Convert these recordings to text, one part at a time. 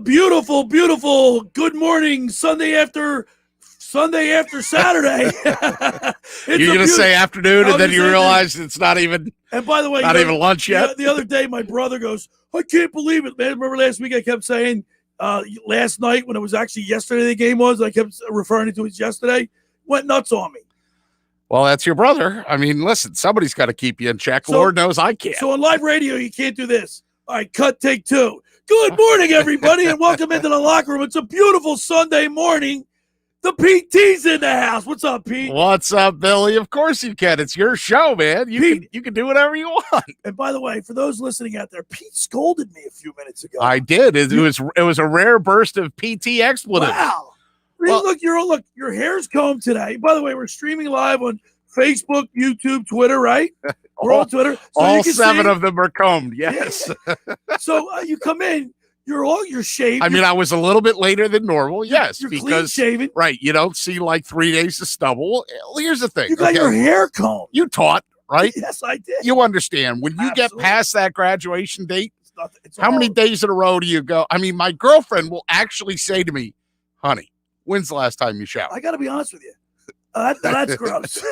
Beautiful, beautiful. Good morning, Sunday after Saturday. You're going to say afternoon, and then you realize it's not even. And by the way, not even lunch yet. The other day, my brother goes, "I can't believe it, man." Remember last week I kept saying last night when it was actually yesterday the game was. I kept referring to it as yesterday. Went nuts on me. Well, that's your brother. I mean, listen, somebody's got to keep you in check. So, Lord knows I can't. So on live radio, you can't do this. All right, cut, take two. Good morning, everybody, and welcome into the locker room. It's a beautiful Sunday morning. The PT's in the house. What's up, Pete? What's up, Billy? Of course you can. It's your show, man. You can do whatever you want. And by the way, for those listening out there, Pete scolded me a few minutes ago. I did. It was a rare burst of PT expletive. Wow. Well, look, your hair's combed today. By the way, we're streaming live on Facebook, YouTube, Twitter, right? We're on Twitter. So all 7 of them are combed, yes. Yeah. So you come in, you're shaved. I mean, I was a little bit later than normal, yes. You're because clean shaven. Right, you don't see like 3 days of stubble. Here's the thing. You got your hair combed. You taught, right? Yes, I did. You understand. When you get past that graduation date, how many days in a row do you go? I mean, my girlfriend will actually say to me, honey, when's the last time you showered? I got to be honest with you. That's gross.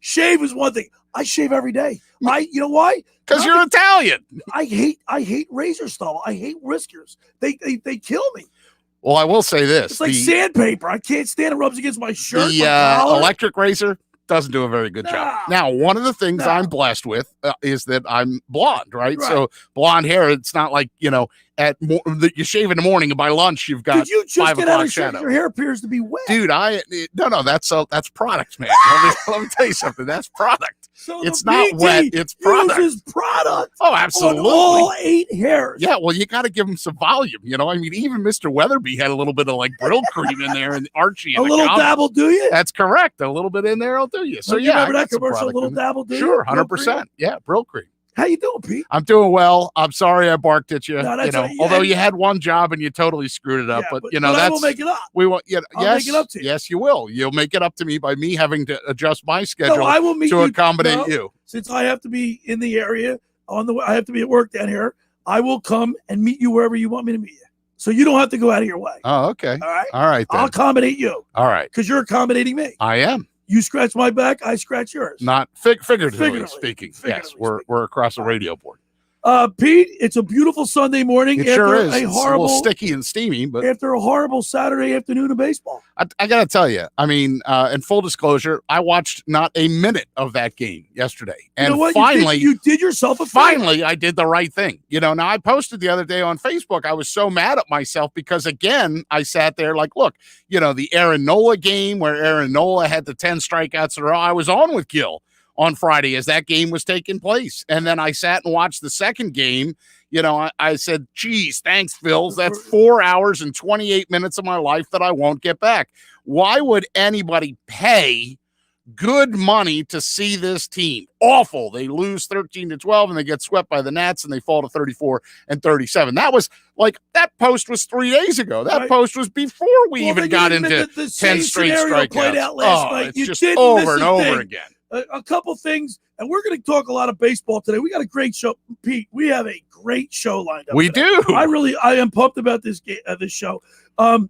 Shave is one thing. I shave every day. You know why? Because you're Italian. I hate razor stubble. I hate whiskers. They kill me. Well, I will say this. It's like sandpaper. I can't stand it. Rubs against my shirt. The electric razor doesn't do a very good job. Now, one of the things I'm blessed with is that I'm blonde, right? So blonde hair, it's not like, you shave in the morning and by lunch you've got 5 o'clock shadow. Did you just get out of shadow? Your hair appears to be wet. Dude, no, that's product, man. let me tell you something. That's product. So it's not wet. It's product. Uses product. Oh, absolutely. On all 8 hairs. Yeah, well, you got to give them some volume. I mean, even Mr. Weatherby had a little bit of like Brill cream in there, and Archie. A little dabble, do you? That's correct. A little bit in there, I'll do you. So you remember that commercial? A little dabble, do you? Sure, 100%. Yeah, Brill cream. How you doing, Pete? I'm doing well. I'm sorry I barked at you. No, although you had one job and you totally screwed it up, but I will make it up. We want. I'll make it up to you. Yes, you will. You'll make it up to me by me having to adjust my schedule. I will meet to accommodate you. Since I have to be in the area I have to be at work down here. I will come and meet you wherever you want me to meet you. So you don't have to go out of your way. Oh, okay. All right. Then. I'll accommodate you. All right. Because you're accommodating me. I am. You scratch my back, I scratch yours. Not figuratively speaking. Yes, we're across the radio board. Pete, it's a beautiful Sunday morning. It sure is. It's a little sticky and steamy, but after a horrible Saturday afternoon of baseball. I got to tell you, I mean, in full disclosure, I watched not a minute of that game yesterday. And you know what? Finally, you did yourself a favor. Finally, I did the right thing. Now I posted the other day on Facebook, I was so mad at myself because, again, I sat there like, look, the Aaron Nola game where Aaron Nola had the 10 strikeouts in a row, I was on with Gil on Friday as that game was taking place. And then I sat and watched the second game. I said, geez, thanks, Phils. That's 4 hours and 28 minutes of my life that I won't get back. Why would anybody pay good money to see this team? Awful. They lose 13-12 and they get swept by the Nats and they fall to 34-37. That was like, that post was 3 days ago. That post was before we even got into the 10 straight strikeouts. Played out last night. It's just over and over again. A couple things, and we're going to talk a lot of baseball today. We got a great show, Pete. We have a great show lined up. We do. I am pumped about this show. In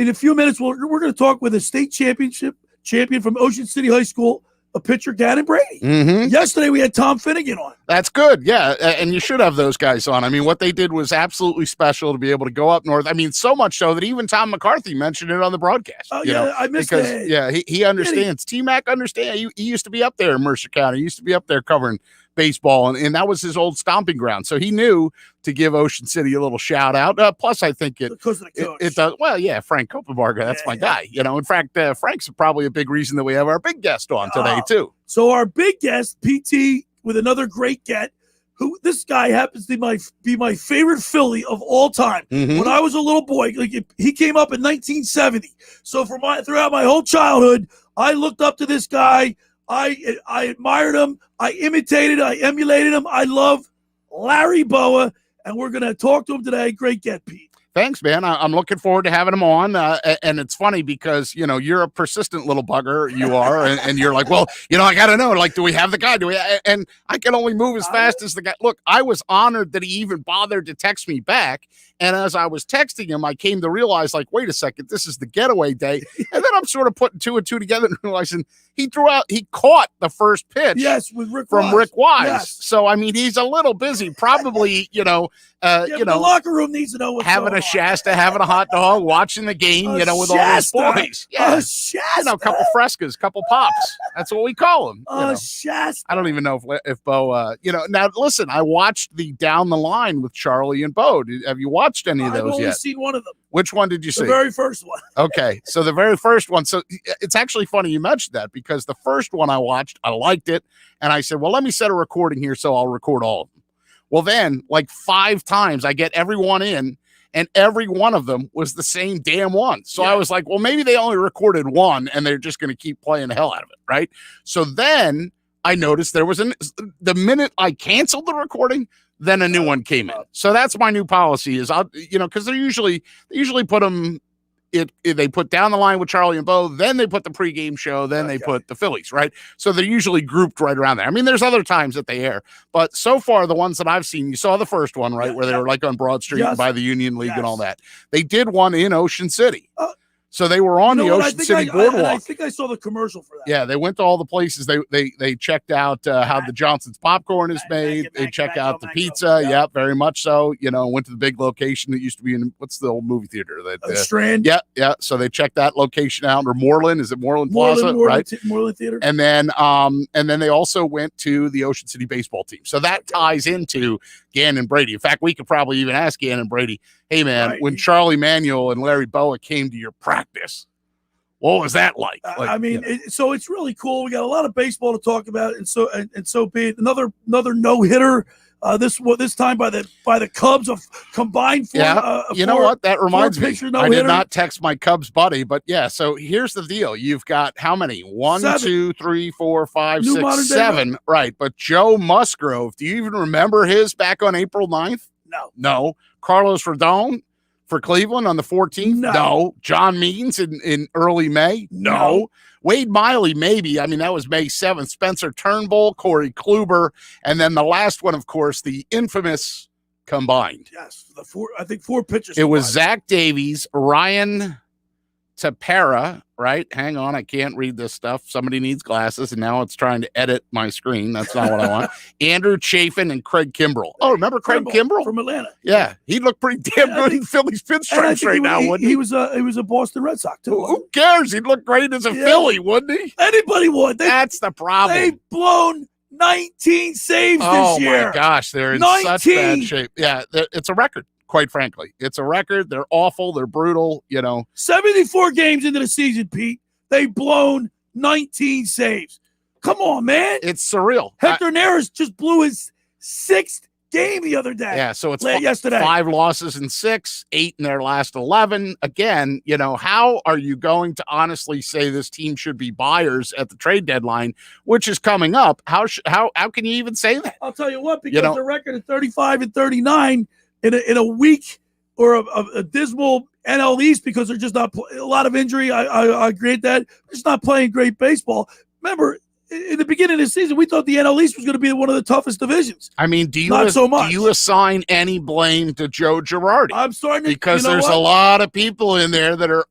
a few minutes, we're going to talk with a state championship champion from Ocean City High School, a pitcher, Gannon Brady. Mm-hmm. Yesterday, we had Tom Finnegan on. That's good, yeah, and you should have those guys on. I mean, what they did was absolutely special to be able to go up north. I mean, so much so that even Tom McCarthy mentioned it on the broadcast. Oh, yeah, I missed it. Yeah, he understands. T-Mac understands. He used to be up there in Mercer County. He used to be up there covering baseball, and that was his old stomping ground. So he knew to give Ocean City a little shout out. Plus, I think because of the coach. It does. Well, yeah, Frank Copenbarger, that's my guy. In fact, Frank's probably a big reason that we have our big guest on today too. So our big guest, PT, with another great get. Who this guy happens to be my favorite Philly of all time. Mm-hmm. When I was a little boy, he came up in 1970. So throughout my whole childhood, I looked up to this guy. I admired him. I imitated. I emulated him. I love Larry Bowa, and we're gonna talk to him today. Great get, Pete. Thanks, man. I'm looking forward to having him on. And it's funny because, you're a persistent little bugger. You are. And you're like, well, I got to know, like, do we have the guy? And I can only move as fast as the guy. Look, I was honored that he even bothered to text me back. And as I was texting him, I came to realize, like, wait a second, this is the getaway day. And then I'm sort of putting two and two together and realizing he caught the first pitch. Yes, with Rick Wise. Yes. So, I mean, he's a little busy, probably, the locker room needs to know what's having going a Shasta, having a hot dog, watching the game, with all those boys. Yeah. A Shasta. A couple frescas, couple pops. That's what we call them. Shasta. I don't even know if Bo, now listen, I watched the Down the Line with Charlie and Bo. Have you watched any of those yet? I've only seen one of them. Which one did you see? The very first one. Okay, so the very first one. So it's actually funny you mentioned that, because the first one I watched, I liked it. And I said, well, let me set a recording here so I'll record all of them. Well, then, like 5 times, I get everyone in, and every one of them was the same damn one. So I was like, well, maybe they only recorded one, and they're just going to keep playing the hell out of it, right? So then I noticed there was the minute I canceled the recording, then a new one came in. So that's my new policy is because they usually put them. They put Down the Line with Charlie and Bo, then they put the pregame show, then they put the Phillies, right? So they're usually grouped right around there. I mean, there's other times that they air, but so far the ones that I've seen, you saw the first one, right, where they were like on Broad Street by the Union League and all that. They did one in Ocean City. So they were on the Ocean City boardwalk. I think I saw the commercial for that. Yeah, they went to all the places. They checked out how the Johnson's popcorn is made. They checked out the pizza. Yeah, very much so. Went to the big location that used to be in, what's the old movie theater? The Strand. Yeah. So they checked that location out. Or Moreland. Is it Moreland Plaza? Right. Moreland Theater. And then they also went to the Ocean City baseball team. So that ties into Gannon Brady. In fact, we could probably even ask Gannon Brady, hey, man, when Charlie Manuel and Larry Bowa came to your practice, what was that like? So it's really cool. We got a lot of baseball to talk about, and so be it. Another no hitter. This time by the Cubs of combined for. Yeah, know what? That reminds me. I did not text my Cubs buddy, but yeah. So here's the deal: you've got how many? 1, 2, 3, 4, 5, 6, 7. Right. But Joe Musgrove. Do you even remember his back on April 9th? No. Carlos Rodon for Cleveland on the 14th? No. John Means in early May? No. Wade Miley, maybe. I mean, that was May 7th. Spencer Turnbull, Corey Kluber, and then the last one, of course, the infamous combined. Yes, I think 4 pitchers. It was Zach Davies, Ryan Tepera, right? Hang on, I can't read this stuff. Somebody needs glasses, and now it's trying to edit my screen. That's not what I want. Andrew Chafin and Craig Kimbrell. Oh, remember Craig Kimbrell? From Atlanta. Yeah, he looked pretty damn good in Phillies pinstripes right now, wouldn't he? He was a Boston Red Sox, too. Who cares? He'd look great as a Philly, wouldn't he? Anybody would. That's the problem. They've blown 19 saves this year. Oh, my gosh. They're in such bad shape. Yeah, it's a record. Quite frankly, it's a record. They're awful. They're brutal. 74 games into the season, Pete. They've blown 19 saves. Come on, man. It's surreal. Hector Neris just blew his 6th game the other day. Yeah, so it's yesterday. 5 losses in 6, 8 in their last 11. Again, how are you going to honestly say this team should be buyers at the trade deadline, which is coming up? How can you even say that? I'll tell you what, because the record is 35-39. In a week or a dismal NL East, because they're just not a lot of injury. I agree that they're just not playing great baseball. Remember, in the beginning of the season, we thought the NL East was going to be one of the toughest divisions. I mean, do much. you assign any blame to Joe Girardi? I'm starting to, because there's a lot of people in there that are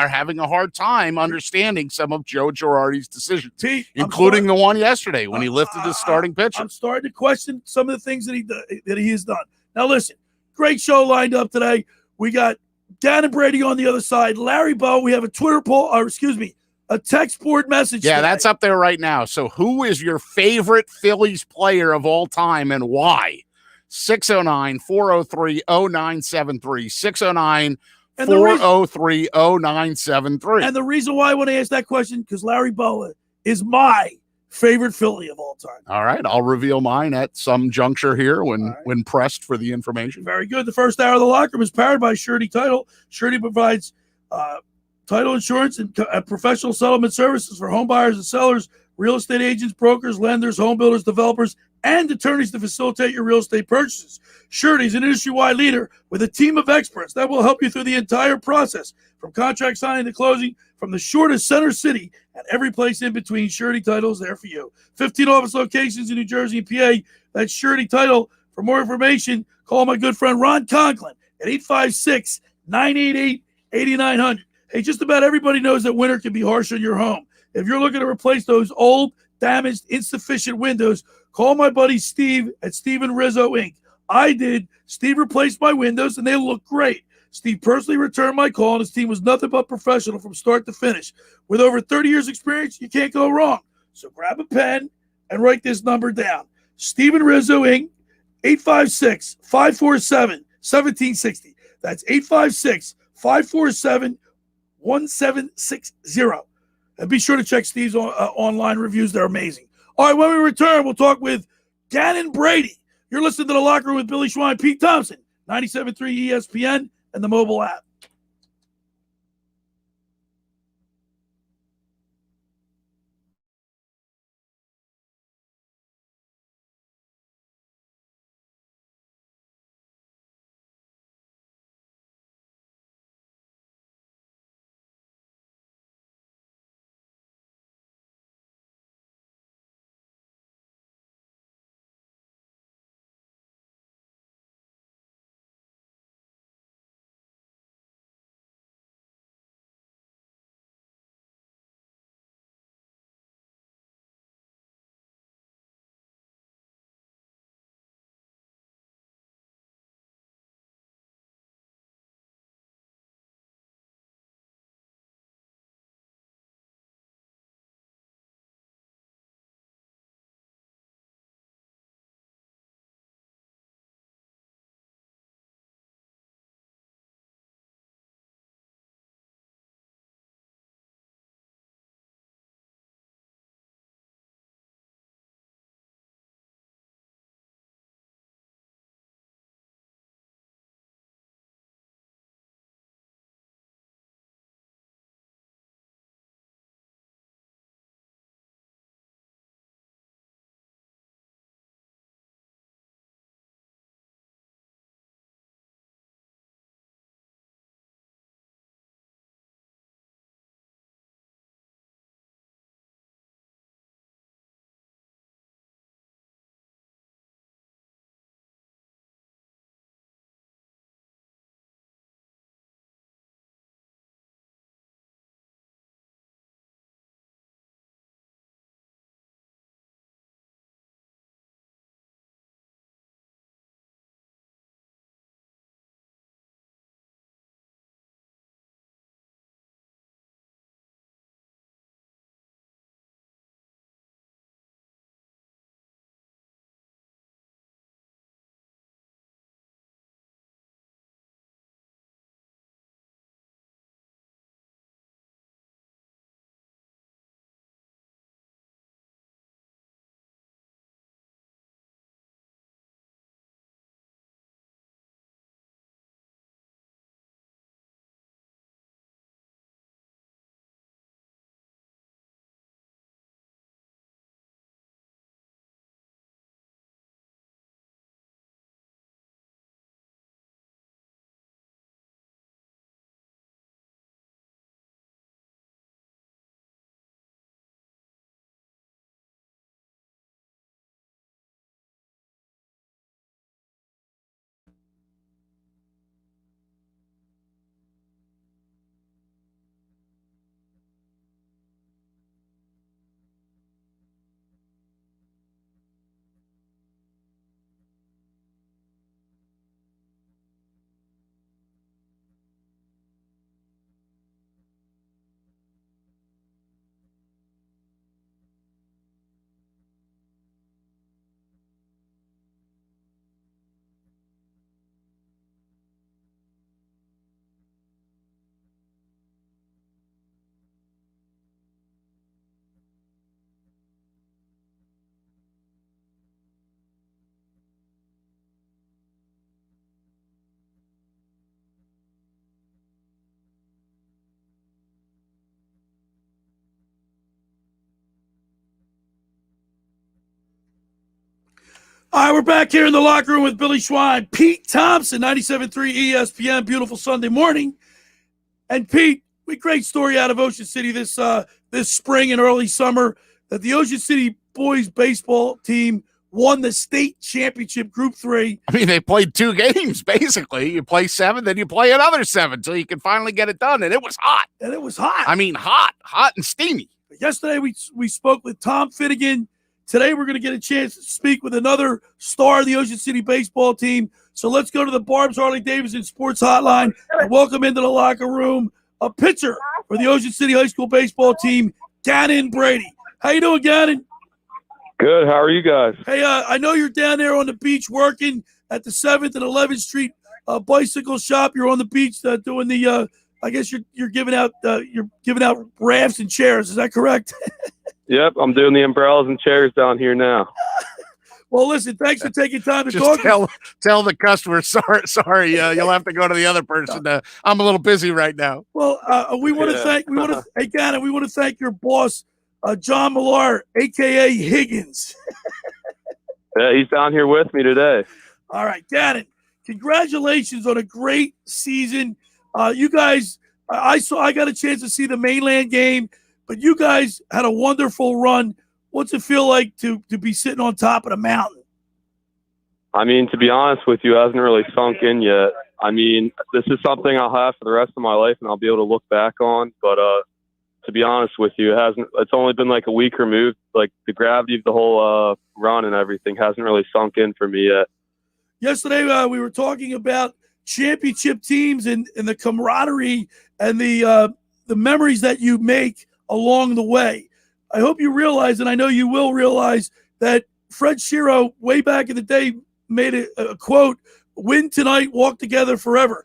having a hard time understanding some of Joe Girardi's decisions, including the one yesterday when he lifted his starting pitcher. I'm starting to question some of the things that he has done. Now, listen, great show lined up today. We got Gannon Brady on the other side, Larry Bowa. We have a Twitter poll, a text board message. Yeah, today. That's up there right now. So who is your favorite Phillies player of all time and why? 609-403-0973. 609-403-0973. And the reason why I want to ask that question, because Larry Bowa is my favorite Philly of all time. All right. I'll reveal mine at some juncture here when pressed for the information. Very good. The first hour of the locker room is powered by Surety Title. Surety provides title insurance and professional settlement services for home buyers and sellers, real estate agents, brokers, lenders, home builders, developers, and attorneys to facilitate your real estate purchases. Surety is an industry-wide leader with a team of experts that will help you through the entire process, from contract signing to closing, from the shortest Center City and every place in between. Surety Title is there for you. 15 office locations in New Jersey and PA. That's Surety Title. For more information, call my good friend Ron Conklin at 856-988-8900. Hey, just about everybody knows that winter can be harsh on your home. If you're looking to replace those old, damaged, insufficient windows, call my buddy Steve at Steve and Rizzo Inc. I did. Steve replaced my windows, and they look great. Steve personally returned my call, and his team was nothing but professional from start to finish. With over 30 years experience, you can't go wrong. So grab a pen and write this number down. Steve and Rizzo Inc., 856-547-1760. That's 856-547-1760. And be sure to check Steve's online reviews. They're amazing. All right, when we return, we'll talk with Gannon Brady. You're listening to The Locker Room with Billy Schweim, Pete Thompson, 97.3 ESPN, and the mobile app. All right, we're back here in the locker room with Billy Schweim, Pete Thompson, 97.3 ESPN. Beautiful Sunday morning. And Pete, we great story out of Ocean City this spring and early summer that the Ocean City boys baseball team won the state championship Group 3. I mean, they played 2 games, basically. You play 7, then you play another 7 until you can finally get it done. And it was hot. I mean, hot and steamy. Yesterday, we spoke with Tom Finnegan. Today, we're going to get a chance to speak with another star of the Ocean City baseball team. So let's go to the Barb's Harley-Davidson Sports Hotline and welcome into the locker room a pitcher for the Ocean City High School baseball team, Gannon Brady. How you doing, Gannon? Good. How are you guys? Hey, I know you're down there on the beach working at the 7th and 11th Street bicycle shop. You're on the beach doing the. I guess you're giving out rafts and chairs. Is that correct? Yep, I'm doing the umbrellas and chairs down here now. Well, listen, thanks for taking time to Just talk. tell the customer, sorry, you'll have to go to the other person. I'm a little busy right now. Well, hey, Gannon, we want to thank your boss, John Millar, a.k.a. Higgins. Yeah, he's down here with me today. All right, Gannon, congratulations on a great season. You guys, I got a chance to see the mainland game, but you guys had a wonderful run. What's it feel like to be sitting on top of the mountain? I mean, to be honest with you, it hasn't really sunk in yet. I mean, this is something I'll have for the rest of my life and I'll be able to look back on. But to be honest with you, it's only been like a week removed. Like the gravity of the whole run and everything hasn't really sunk in for me yet. Yesterday, we were talking about championship teams and the camaraderie and the memories that you make along the way. I hope you realize, and I know you will realize, that Fred Shiro, way back in the day, made a quote, "Win tonight, walk together forever."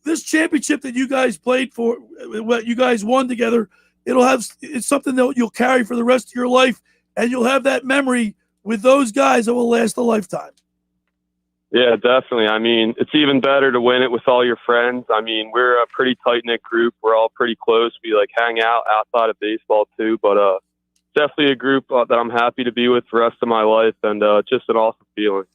This championship that you guys played for, what you guys won together, it's something that you'll carry for the rest of your life, and you'll have that memory with those guys that will last a lifetime. Yeah, definitely. I mean, it's even better to win it with all your friends. I mean, we're a pretty tight-knit group. We're all pretty close. We hang out outside of baseball too, but definitely a group that I'm happy to be with for the rest of my life, and just an awesome feeling.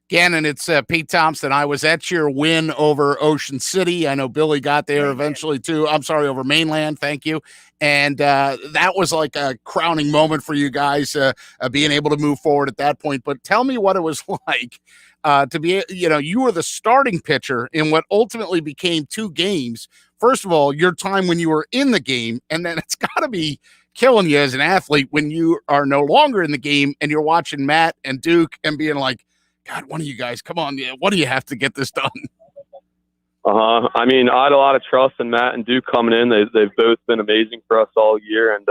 Gannon, it's Pete Thompson. I was at your win over Ocean City. I know Billy got there eventually too. I'm sorry, over Mainland. Thank you. And that was like a crowning moment for you guys, being able to move forward at that point. But tell me what it was like to be, you were the starting pitcher in what ultimately became 2 games. First of all, your time when you were in the game, and then it's got to be killing you as an athlete when you are no longer in the game and you're watching Matt and Duke and being like, God, one of you guys, come on, what do you have to get this done? I mean, I had a lot of trust in Matt and Duke coming in. They've both been amazing for us all year, and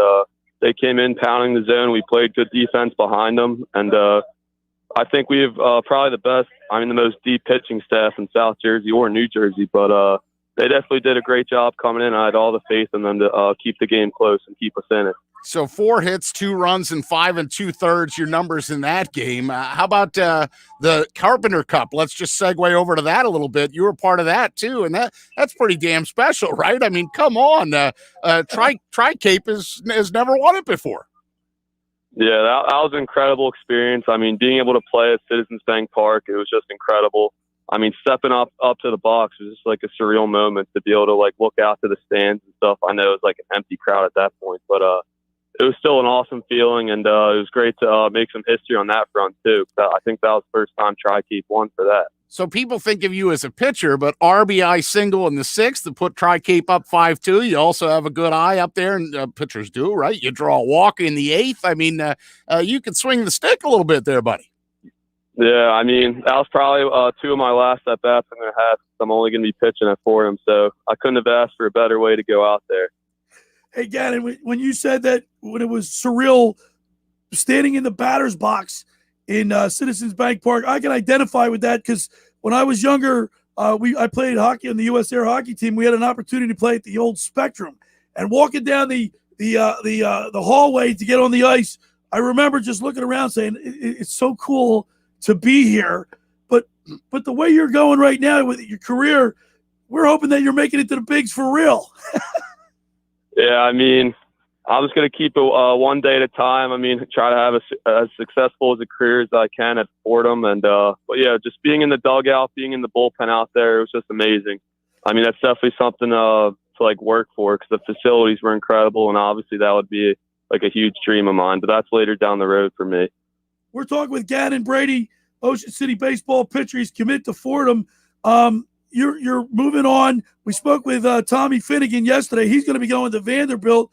they came in pounding the zone. We played good defense behind them, and I think we have probably the most deep pitching staff in South Jersey or New Jersey, but they definitely did a great job coming in. I had all the faith in them to keep the game close and keep us in it. So 4 hits, 2 runs, and 5 2/3, your numbers in that game. How about the Carpenter Cup? Let's just segue over to that a little bit. You were part of that too, and that's pretty damn special, right? I mean, come on. Tri-Cape has never won it before. Yeah, that was an incredible experience. I mean, being able to play at Citizens Bank Park, it was just incredible. I mean, stepping up to the box was just like a surreal moment to be able to look out to the stands and stuff. I know it was like an empty crowd at that point, but it was still an awesome feeling, and it was great to make some history on that front too. I think that was the first time Tri-Cape won for that. So people think of you as a pitcher, but RBI single in the 6th to put Tri-Cape up 5-2. You also have a good eye up there, and pitchers do, right? You draw a walk in the 8th. I mean, you can swing the stick a little bit there, buddy. Yeah, I mean, that was probably 2 of my last at-bats I'm going to have. I'm only going to be pitching at Fordham, so I couldn't have asked for a better way to go out there. Hey, Gannon, when you said that, when it was surreal standing in the batter's box in Citizens Bank Park, I can identify with that because when I was younger, I played hockey on the U.S. Air Hockey team. We had an opportunity to play at the old Spectrum, and walking down the hallway to get on the ice, I remember just looking around saying, it's so cool to be here. But the way you're going right now with your career, we're hoping that you're making it to the bigs for real. Yeah, I mean, I'm just going to keep it one day at a time. I mean, try to have as successful as a career as I can at Fordham. And, but yeah, just being in the dugout, being in the bullpen out there, it was just amazing. I mean, that's definitely something to work for because the facilities were incredible. And obviously that would be a huge dream of mine, but that's later down the road for me. We're talking with Gannon Brady, Ocean City baseball pitcher. He's committed to Fordham. You're moving on. We spoke with Tommy Finnegan yesterday. He's going to be going to Vanderbilt.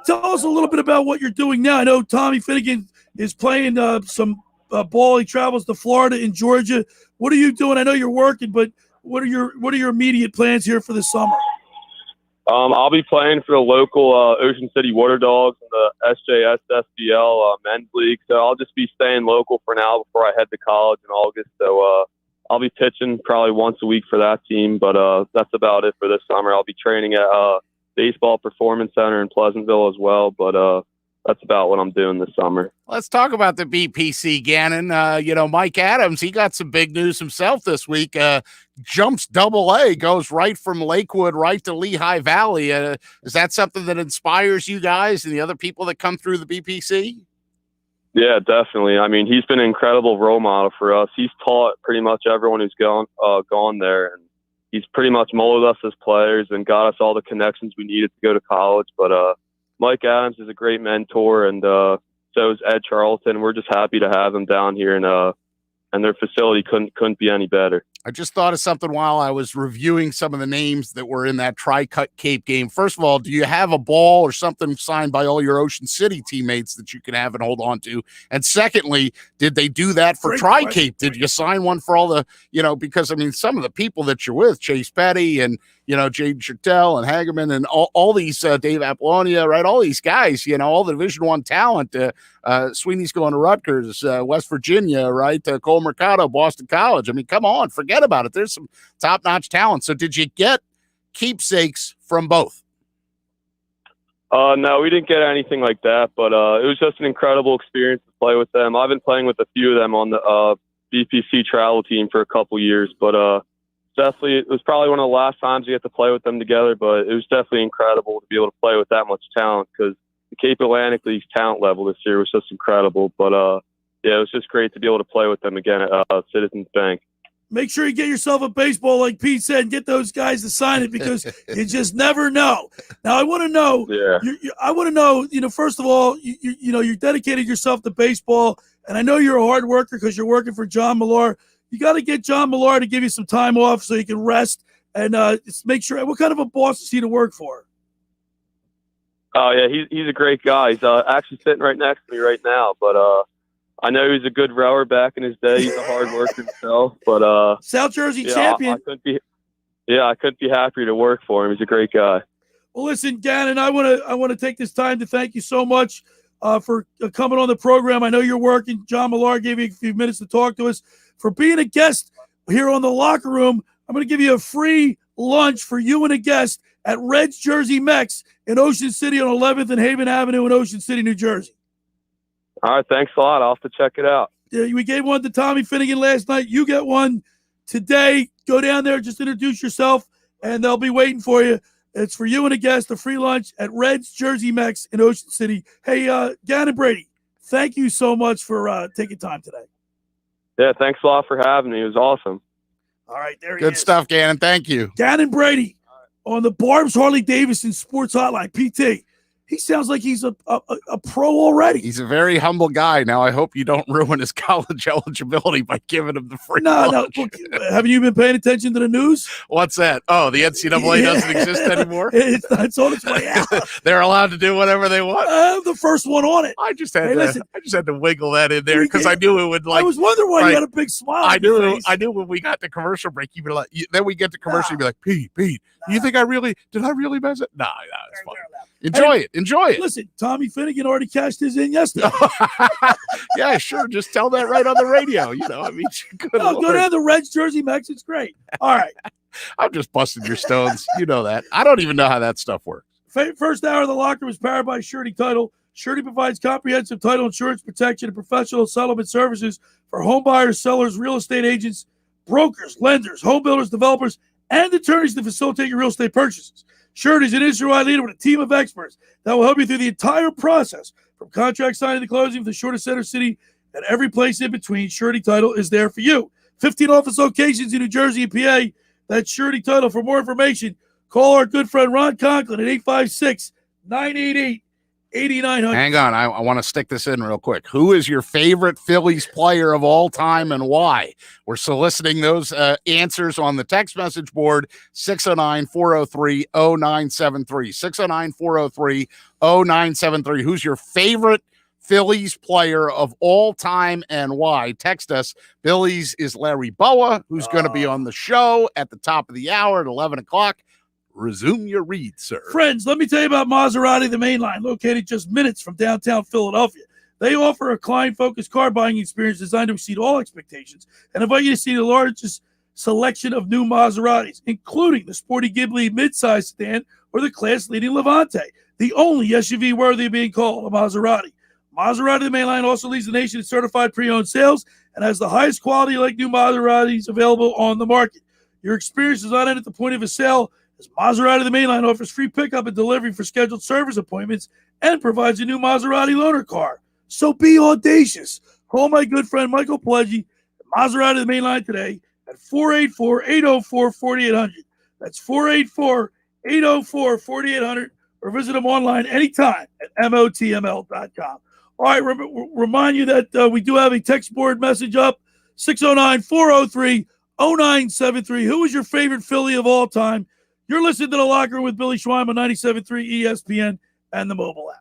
Tell us a little bit about what you're doing now. I know Tommy Finnegan is playing some ball. He travels to Florida and Georgia. What are you doing? I know you're working, but what are your immediate plans here for the summer? I'll be playing for the local Ocean City Water Dogs in the SJSSBL men's league. So I'll just be staying local for now before I head to college in August. So I'll be pitching probably once a week for that team, but that's about it for this summer. I'll be training at Baseball Performance Center in Pleasantville as well, but that's about what I'm doing this summer. Let's talk about the BPC, Gannon. Mike Adams, he got some big news himself this week. Jumps Double-A, goes right from Lakewood right to Lehigh Valley. Is that something that inspires you guys and the other people that come through the BPC? Yeah, definitely. I mean, he's been an incredible role model for us. He's taught pretty much everyone who's gone there, and he's pretty much molded us as players and got us all the connections we needed to go to college. But Mike Adams is a great mentor, and so is Ed Charlton. We're just happy to have him down here, and their facility couldn't be any better. I just thought of something while I was reviewing some of the names that were in that Tri-Cut Cape game. First of all, do you have a ball or something signed by all your Ocean City teammates that you can have and hold on to? And secondly, did they do that for Tri-Cape? Did you sign one for all the, because, I mean, some of the people that you're with, Chase Petty and, Jade Chertel and Hageman and all these, Dave Apollonia, right? All these guys, all the Division I talent, Sweeney's going to Rutgers, West Virginia, right? Cole Mercado, Boston College. I mean, come on, forget about it. There's some top-notch talent. So did you get keepsakes from both? No, we didn't get anything like that, but it was just an incredible experience to play with them. I've been playing with a few of them on the BPC travel team for a couple years, but definitely it was probably one of the last times you get to play with them together, but it was definitely incredible to be able to play with that much talent because the Cape Atlantic League's talent level this year was just incredible. But yeah, it was just great to be able to play with them again at Citizens Bank. Make sure you get yourself a baseball, like Pete said, and get those guys to sign it because you just never know. Now, I want to know. Yeah. I want to know. First of all, you dedicated yourself to baseball, and I know you're a hard worker because you're working for John Millar. You got to get John Millar to give you some time off so you can rest and just make sure. What kind of a boss is he to work for? Oh yeah, he's a great guy. He's actually sitting right next to me right now, but I know he was a good rower back in his day. He's a hard worker himself, but South Jersey champion. I couldn't be happier to work for him. He's a great guy. Well, listen, Gannon, I want to take this time to thank you so much for coming on the program. I know you're working. John Millar gave you a few minutes to talk to us. For being a guest here on The Locker Room, I'm going to give you a free lunch for you and a guest at Red's Jersey Mex in Ocean City on 11th and Haven Avenue in Ocean City, New Jersey. All right, thanks a lot. I'll have to check it out. Yeah, we gave one to Tommy Finnegan last night. You get one today. Go down there, just introduce yourself, and they'll be waiting for you. It's for you and a guest, a free lunch at Red's Jersey Mex in Ocean City. Hey, Gannon Brady, thank you so much for taking time today. Yeah, thanks a lot for having me. It was awesome. All right, there he is. Good stuff, Gannon. Thank you. Gannon Brady on the Barb's Harley-Davidson Sports Hotline. PT, he sounds like he's a pro already. He's a very humble guy. Now, I hope you don't ruin his college eligibility by giving him the free lunch. No. Look, haven't you been paying attention to the news? What's that? Oh, the NCAA doesn't exist anymore? It's on its way out. They're allowed to do whatever they want? I'm the first one on it. I just had to wiggle that in there because I knew it would I was wondering why you had a big smile on your face. I knew when we got to commercial break, you'd be like, then we get to commercial, you'd be like, Pete, you think did I really mess it? No, it's fine. Enjoy it. Listen, Tommy Finnegan already cashed his in yesterday. Yeah, sure. Just tell that right on the radio. Go down to Red's Jersey Mex. It's great. All right. I'm just busting your stones. You know that. I don't even know how that stuff works. First hour of The Locker was powered by Surety Title. Surety provides comprehensive title insurance protection and professional settlement services for home buyers, sellers, real estate agents, brokers, lenders, home builders, developers, and attorneys to facilitate your real estate purchases. Surety is an industry-wide leader with a team of experts that will help you through the entire process, from contract signing to closing, from the shortest center city and every place in between. Surety Title is there for you. 15 office locations in New Jersey and PA. That's Surety Title. For more information, call our good friend Ron Conklin at 856-988 8,900. Hang on. I want to stick this in real quick. Who is your favorite Phillies player of all time and why? We're soliciting those answers on the text message board, 609-403-0973. 609-403-0973. Who's your favorite Phillies player of all time and why? Text us. Billy's is Larry Bowa, who's going to be on the show at the top of the hour at 11 o'clock. Resume your read, sir. Friends, let me tell you about Maserati, the main line, located just minutes from downtown Philadelphia. They offer a client-focused car buying experience designed to exceed all expectations and invite you to see the largest selection of new Maseratis, including the sporty Ghibli midsize sedan or the class-leading Levante, the only SUV worthy of being called a Maserati. Maserati, the main line, also leads the nation in certified pre-owned sales and has the highest quality like new Maseratis available on the market. Your experience does not end at the point of a sale, as Maserati, the mainline, offers free pickup and delivery for scheduled service appointments and provides a new Maserati loaner car. So be audacious. Call my good friend Michael Pledgy at Maserati, the mainline today at 484-804-4800. That's 484-804-4800, or visit them online anytime at motml.com. All right, remind you that we do have a text board message up, 609-403-0973. Who is your favorite Philly of all time? You're listening to The Locker Room with Billy Schweim on 97.3 ESPN and the mobile app.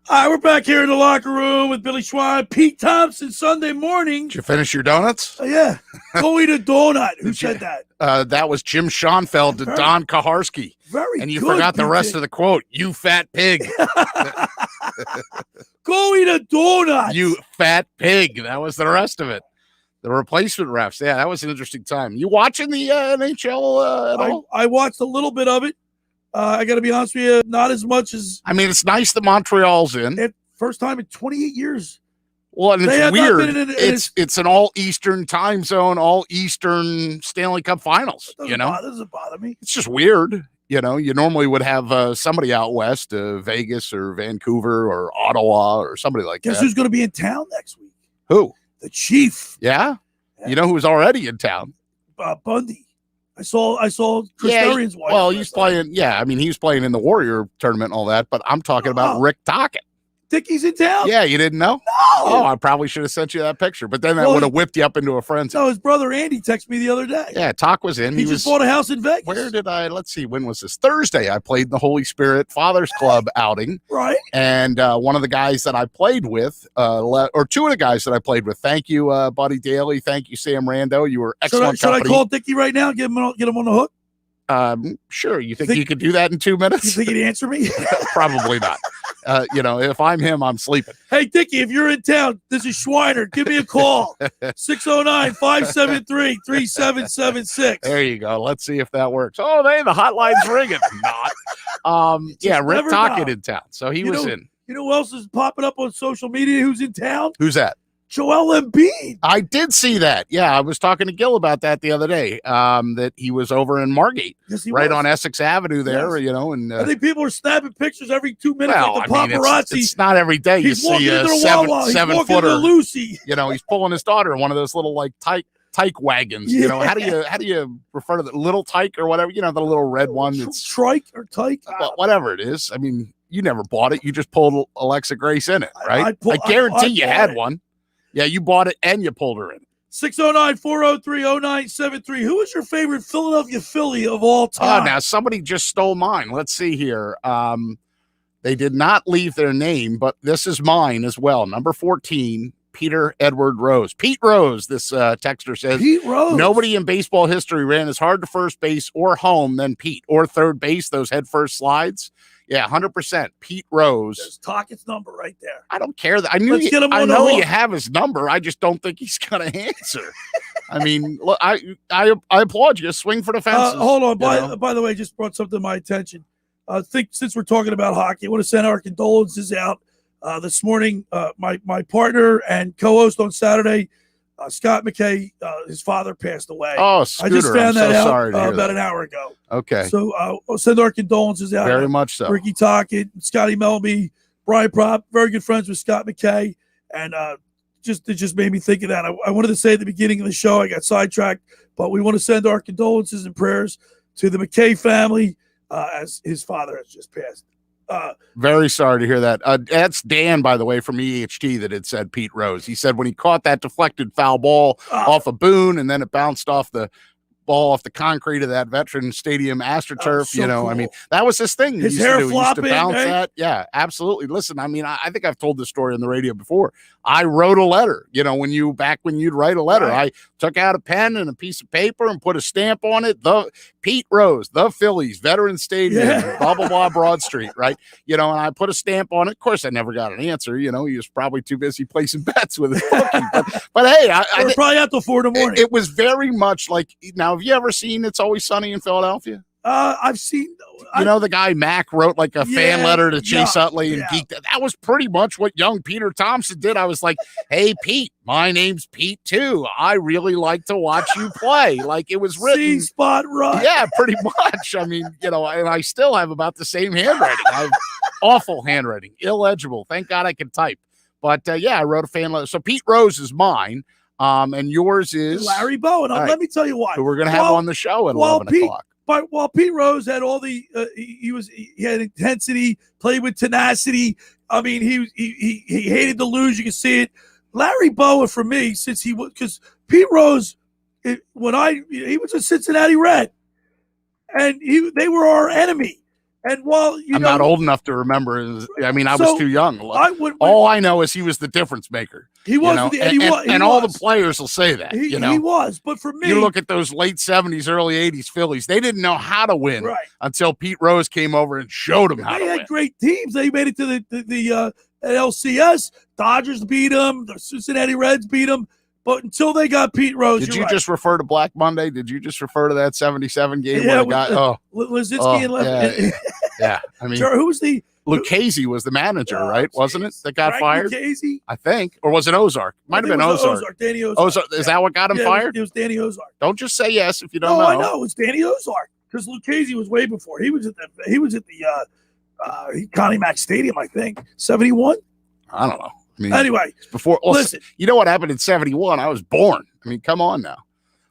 All right, we're back here in the locker room with Billy Schweim, Pete Thompson, Sunday morning. Did you finish your donuts? Yeah. Go eat a donut. Who said that? That was Jim Schoenfeld to Don Kaharski. Very And you good, forgot the PJ. rest of the quote. You fat pig. Go eat a donut. You fat pig. That was the rest of it. The replacement refs. Yeah, that was an interesting time. You watching the NHL at all? I watched a little bit of it. I got to be honest with you, not as much as. I mean, it's nice that Montreal's in. First time in 28 years. Well, and They it's have not weird. been in It's an all Eastern time zone, all Eastern Stanley Cup Finals. Doesn't bother me. It's just weird. You normally would have somebody out west, Vegas or Vancouver or Ottawa or somebody like Guess that. who's going to be in town next week? Who? The Chief. Yeah? You know who's already in town? Bundy. I saw Chris Arians' wife. Well, he's playing. Yeah, I mean, he's playing in the Warrior tournament and all that. But I'm talking about Rick Tocchet. Dickie's in town? Yeah, you didn't know? No. Oh, I probably should have sent you that picture, but then that would have whipped you up into a frenzy. No, his brother Andy texted me the other day. Yeah, Talk was in. He just bought a house in Vegas. Where did I? Let's see. When was this? Thursday. I played in the Holy Spirit Fathers Club outing. Right. And one of the guys that I played with, or two of the guys that I played with. Thank you, Buddy Daly. Thank you, Sam Rando. You were excellent. Should I call Dickie right now? Get him on the hook. Sure. You think you could do that in 2 minutes? You think he'd answer me? Probably not. If I'm him, I'm sleeping. Hey, Dickie, if you're in town, this is Schweiner. Give me a call. 609-573-3776. There you go. Let's see if that works. Oh, the hotline's ringing. Not. Yeah, Rick Tocchet in town. So he was in. You know who else is popping up on social media who's in town? Who's that? Joel Embiid. I did see that. Yeah, I was talking to Gil about that the other day, that he was over in Margate, on Essex Avenue there, and I think people are snapping pictures every 2 minutes like the paparazzi. It's not every day you see a seven-footer. Lucy. He's pulling his daughter in one of those little like tyke wagons. Yeah. How do you refer to the little tyke or whatever? The little red one. It's trike or tyke. Whatever it is. I mean, you never bought it. You just pulled Alexa Grace in it, right? I guarantee you had one. Yeah, you bought it and you pulled her in. 609-403-0973. Who is your favorite Philadelphia Philly of all time? Now somebody just stole mine. Let's see here. They did not leave their name, but this is mine as well. Number 14, Peter Edward Rose. Pete Rose, this texter says. Pete Rose. Nobody in baseball history ran as hard to first base or home than Pete, or third base, those head first slides. Yeah, 100%. Pete Rose. There's Tocchett's number right there. I don't care. I know you have his number. I just don't think he's going to answer. I mean, look, I applaud you. Swing for the fences. Hold on. By the way, just brought something to my attention. I think since we're talking about hockey, I want to send our condolences out. This morning, my partner and co-host on Saturday, Scott McKay, his father passed away. Oh, Scooter, I just found that out about that. An hour ago. Okay. So I'll send our condolences out. Very much so. Ricky Tocchet, Scotty Melby, Brian Propp, very good friends with Scott McKay. And it just made me think of that. I wanted to say at the beginning of the show, I got sidetracked, but we want to send our condolences and prayers to the McKay family as his father has just passed. Very sorry to hear that. That's Dan, by the way, from EHT that had said Pete Rose. He said when he caught that deflected foul ball off of Boone and then it bounced off the ball off the concrete of that Veteran Stadium AstroTurf, cool. I mean, that was his thing. His hair flopping. He used to bounce that. Yeah, absolutely. Listen, I mean, I think I've told this story on the radio before. I wrote a letter, when you'd write a letter, right. I took out a pen and a piece of paper and put a stamp on it. The Pete Rose, the Phillies, Veteran Stadium, blah, blah, blah, Broad Street, right? And I put a stamp on it. Of course, I never got an answer. He was probably too busy placing bets with his bookie. But hey, I probably out till 4 in the morning. It was very much like, now, have you ever seen It's Always Sunny in Philadelphia? I've seen. The guy Mac wrote like a fan letter to Chase Utley and geeked. That was pretty much what young Peter Thompson did. I was like, "Hey, Pete, my name's Pete too. I really like to watch you play." Like it was written. C-spot right. Yeah, pretty much. I mean, and I still have about the same handwriting. I have awful handwriting, illegible. Thank God I can type. But I wrote a fan letter. So Pete Rose is mine. And yours is Larry Bowa. Now, let me tell you why. Who we're going to have on the show at 11 o'clock. But while Pete Rose had all the, he had intensity, played with tenacity. I mean, he hated to lose. You can see it. Larry Bowa for me, because Pete Rose, he was a Cincinnati Red, and they were our enemy. And while I'm not old enough to remember. I was too young. All I know is he was the difference maker. He was, and all the players will say that. He was, but for me, you look at those late '70s, early '80s Phillies. They didn't know how to win until Pete Rose came over and showed them how to win. They had great teams. They made it to the LCS. Dodgers beat them. The Cincinnati Reds beat them. But until they got Pete Rose, did you just refer to Black Monday? Did you just refer to that '77 game where the guy? Lizinski and left. Yeah. I mean, who was the Lucchese was the manager, right? Wasn't it that got fired? Lucchese? I think, or was it Ozark? Might have been Ozark. Danny Ozark. Is that what got him fired? It was Danny Ozark. Don't just say yes if you don't know. I know it's Danny Ozark because Lucchese was way before. He was at the Connie Mack Stadium, I think, 71. I don't know. Anyway, before. Listen, you know what happened in '71? I was born. Come on now.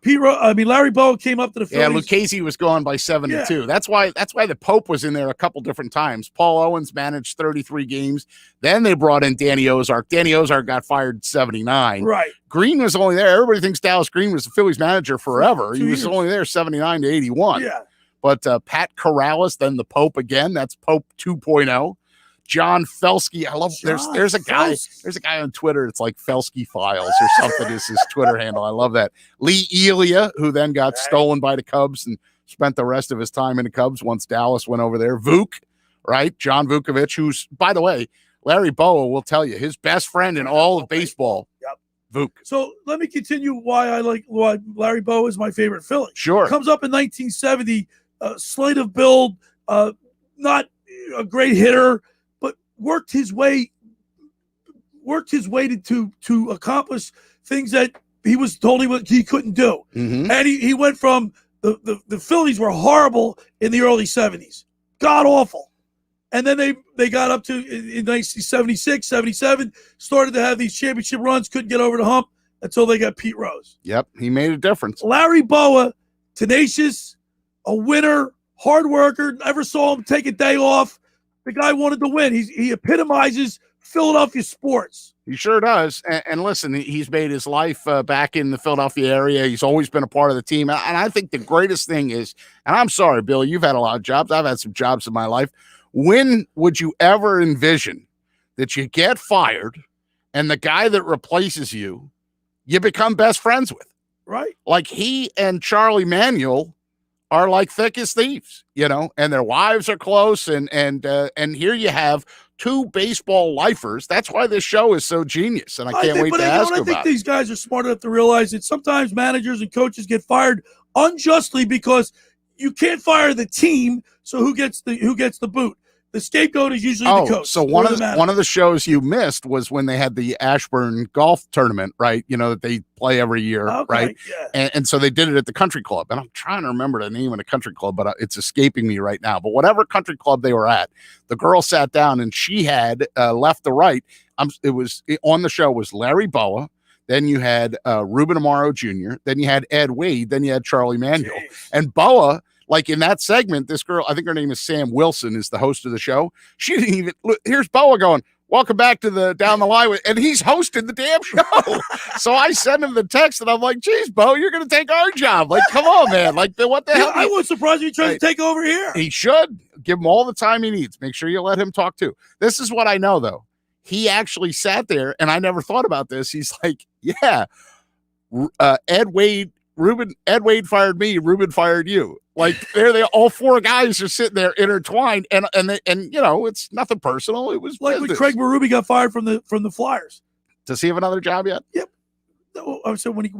Larry Bowa came up to the Phillies. Yeah, Lucchese was gone by 72. Yeah. That's why the Pope was in there a couple different times. Paul Owens managed 33 games. Then they brought in Danny Ozark. Danny Ozark got fired in 79. Right. Green was only there. Everybody thinks Dallas Green was the Phillies manager forever. He was only there 79 to 81. Yeah. But Pat Corrales, then the Pope again. That's Pope 2.0. John Felsky. I love there's a guy on Twitter. It's like Felsky Files or something is his Twitter handle. I love that. Lee Elia, who then got stolen by the Cubs and spent the rest of his time in the Cubs once Dallas went over there. Vuk, right? John Vukovich, who's, by the way, Larry Bowa will tell you, his best friend in all of baseball. Yep. Vuk. So let me continue why Larry Bowa is my favorite Philly. Sure. Comes up in 1970, slight of build, not a great hitter, worked his way to accomplish things that he was told he couldn't do. Mm-hmm. And he went from the Phillies were horrible in the early 70s, god awful. And then they got up to in 1976, 77, started to have these championship runs, couldn't get over the hump until they got Pete Rose. Yep, he made a difference. Larry Bowa, tenacious, a winner, hard worker, never saw him take a day off. The guy wanted to win. He epitomizes Philadelphia sports. He sure does. And listen, he's made his life back in the Philadelphia area. He's always been a part of the team. And I think the greatest thing is, and I'm sorry, Bill, you've had a lot of jobs. I've had some jobs in my life. When would you ever envision that you get fired and the guy that replaces you become best friends with? Right. Like he and Charlie Manuel are like thick as thieves, and their wives are close. And here you have two baseball lifers. That's why this show is so genius. And I can't wait to ask about it. I think these guys are smart enough to realize that sometimes managers and coaches get fired unjustly because you can't fire the team. So who gets the boot? The scapegoat is usually the coach. So one of the shows you missed was when they had the Ashburn golf tournament, right? That they play every year, right? Yeah. And so they did it at the country club. And I'm trying to remember the name of the country club, but it's escaping me right now. But whatever country club they were at, the girl sat down and she had left to right. On the show was Larry Bowa. Then you had Ruben Amaro Jr. Then you had Ed Wade. Then you had Charlie Manuel. Jeez. And Bowa, like in that segment, this girl, I think her name is Sam Wilson, is the host of the show. She didn't even look. Here's Bowa going, welcome back to the Down the Line, and he's hosting the damn show. So I send him the text, and I'm like, geez, Bo, you're going to take our job. Like, come on, man. Like, what the hell? I wouldn't surprise you trying to take over here. He should. Give him all the time he needs. Make sure you let him talk, too. This is what I know, though. He actually sat there, and I never thought about this. He's like, yeah, Ed Wade fired me, Ruben fired you. Like all four guys are sitting there intertwined, and it's nothing personal. It was like when Craig Berube got fired from the Flyers. Does he have another job yet? Yep. No, I said when he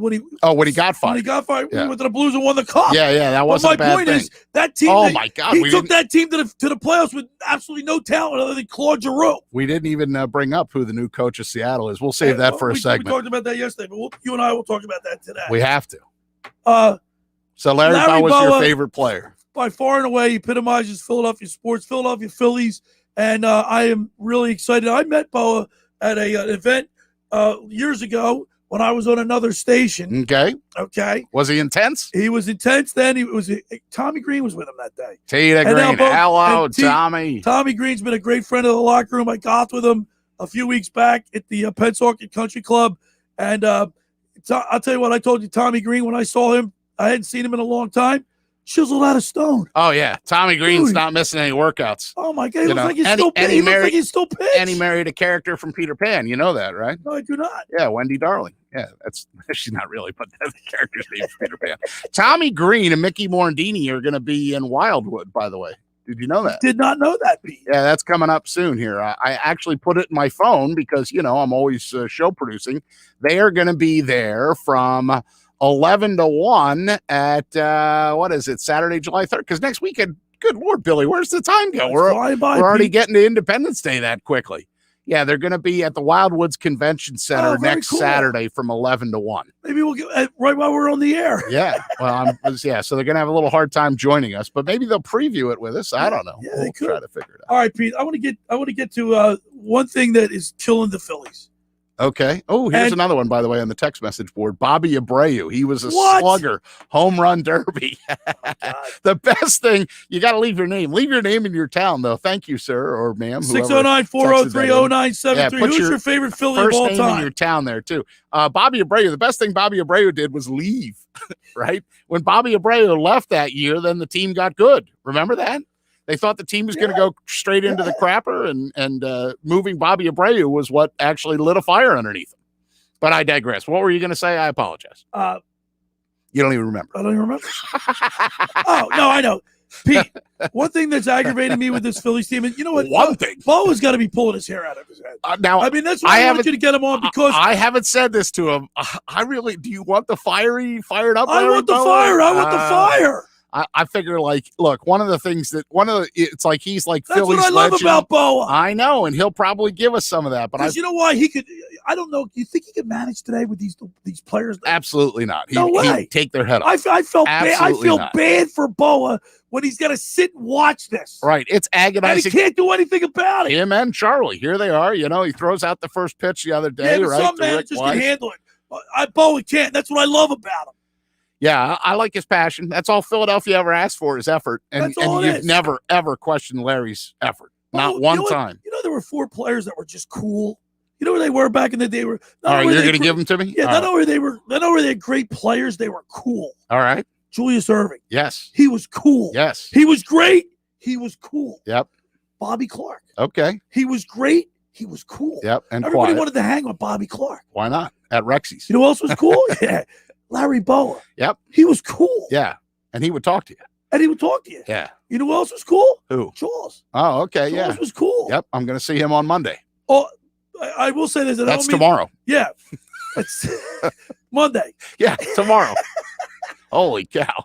got fired. When he got fired, we went to the Blues and won the Cup. Yeah, that wasn't a bad thing. My point is that team. Oh my God, he took that team to the playoffs with absolutely no talent other than Claude Giroux. We didn't even bring up who the new coach of Seattle is. We'll save that for a segment. We talked about that yesterday, but you and I will talk about that today. We have to. So Larry Bowa was your favorite player. By far and away, he epitomizes Philadelphia sports, Philadelphia Phillies, and I am really excited. I met Bowa at an event years ago when I was on another station. Okay. Was he intense? He was intense then. Tommy Green was with him that day. Tita Green. Hello, Tommy. Tommy Green's been a great friend of the locker room. I golfed with him a few weeks back at the Pennsauken Country Club. And I'll tell you what, I told you, Tommy Green, when I saw him, I hadn't seen him in a long time. chiseled out of stone. Oh yeah, Tommy Green's Dude. not missing any workouts. Oh my God, he looks know, like he's and still he- and he he looks married- like he's still pitched. And he married a character from Peter Pan. You know that, right? No, I do not. Yeah, Wendy Darling. Yeah, that's she's not really, but that's the character's name is Peter Pan. Tommy Green and Mickey Morandini are going to be in Wildwood, by the way. Did you know that? Did not know that, Pete. Yeah, that's coming up soon here. I actually put it in my phone because, I'm always show producing. They are going to be there from 11 to 1 at, Saturday, July 3rd? Because next weekend, good Lord, Billy, where's the time go? We're already getting to Independence Day that quickly. Yeah, they're going to be at the Wildwoods Convention Center next Saturday from 11 to 1. Maybe we'll get right while we're on the air. Yeah, well, so they're going to have a little hard time joining us, but maybe they'll preview it with us. I don't know. Yeah, we'll they could. try to figure it out. All right, Pete. I want to get to one thing that is killing the Phillies. Okay. Oh, here's another one, by the way, on the text message board. Bobby Abreu. He was a slugger, home run derby. The best thing, you got to leave your name. Leave your name in your town, though. Thank you, sir or ma'am. 609-403-0973. Who's your favorite Philly of all first name time? in your town there, too. Bobby Abreu, the best thing Bobby Abreu did was leave, right? When Bobby Abreu left that year, then the team got good. Remember that? They thought the team was going to go straight into the crapper, and moving Bobby Abreu was what actually lit a fire underneath him. But I digress. What were you going to say? I apologize. You don't even remember. I don't even remember. Oh, no, I know. Pete, one thing that's aggravating me with this Phillies team, and you know what? One thing. Bowa's got to be pulling his hair out of his head. Now, I mean, that's why I wanted you to get him on, because I havenher said this to him. Do you want the fired up? I want the fire. I want the fire. I figure, look, it's like he's like That's Philly's what I love legend. about Bowa. I know, and he'll probably give us some of that. But you know why he could? I don't know. Do you think he could manage today with these players? Absolutely not. No way. He'd take their head off. I felt bad. I feel not. bad for Bowa when he's got to sit and watch this. Right. It's agonizing. And he can't do anything about it. Him and Charlie, here they are. He throws out the first pitch the other day. Yeah, but right? some managers can handle it. Bowa can't. That's what I love about him. Yeah, I like his passion. That's all Philadelphia ever asked for is effort. And you've never, ever questioned Larry's effort. Not one time. There were 4 players that were just cool. You know where they were back in the day? All right, you're going to give them to me? Yeah, not only they were great players, they were cool. All right. Julius Erving. Yes. He was cool. Yes. He was great. He was cool. Yep. Bobby Clark. Okay. He was great. He was cool. Yep. And everybody wanted to hang with Bobby Clark. Why not? At Rexy's. You know who else was cool? Yeah. Larry Bowa. Yep. He was cool. Yeah. And he would talk to you. Yeah. You know who else was cool? Who? Jaws. Oh, okay. Jaws was cool. Yep. I'm going to see him on Monday. Oh, I will say this. That's tomorrow. Yeah. It's Monday. Yeah, tomorrow. Holy cow.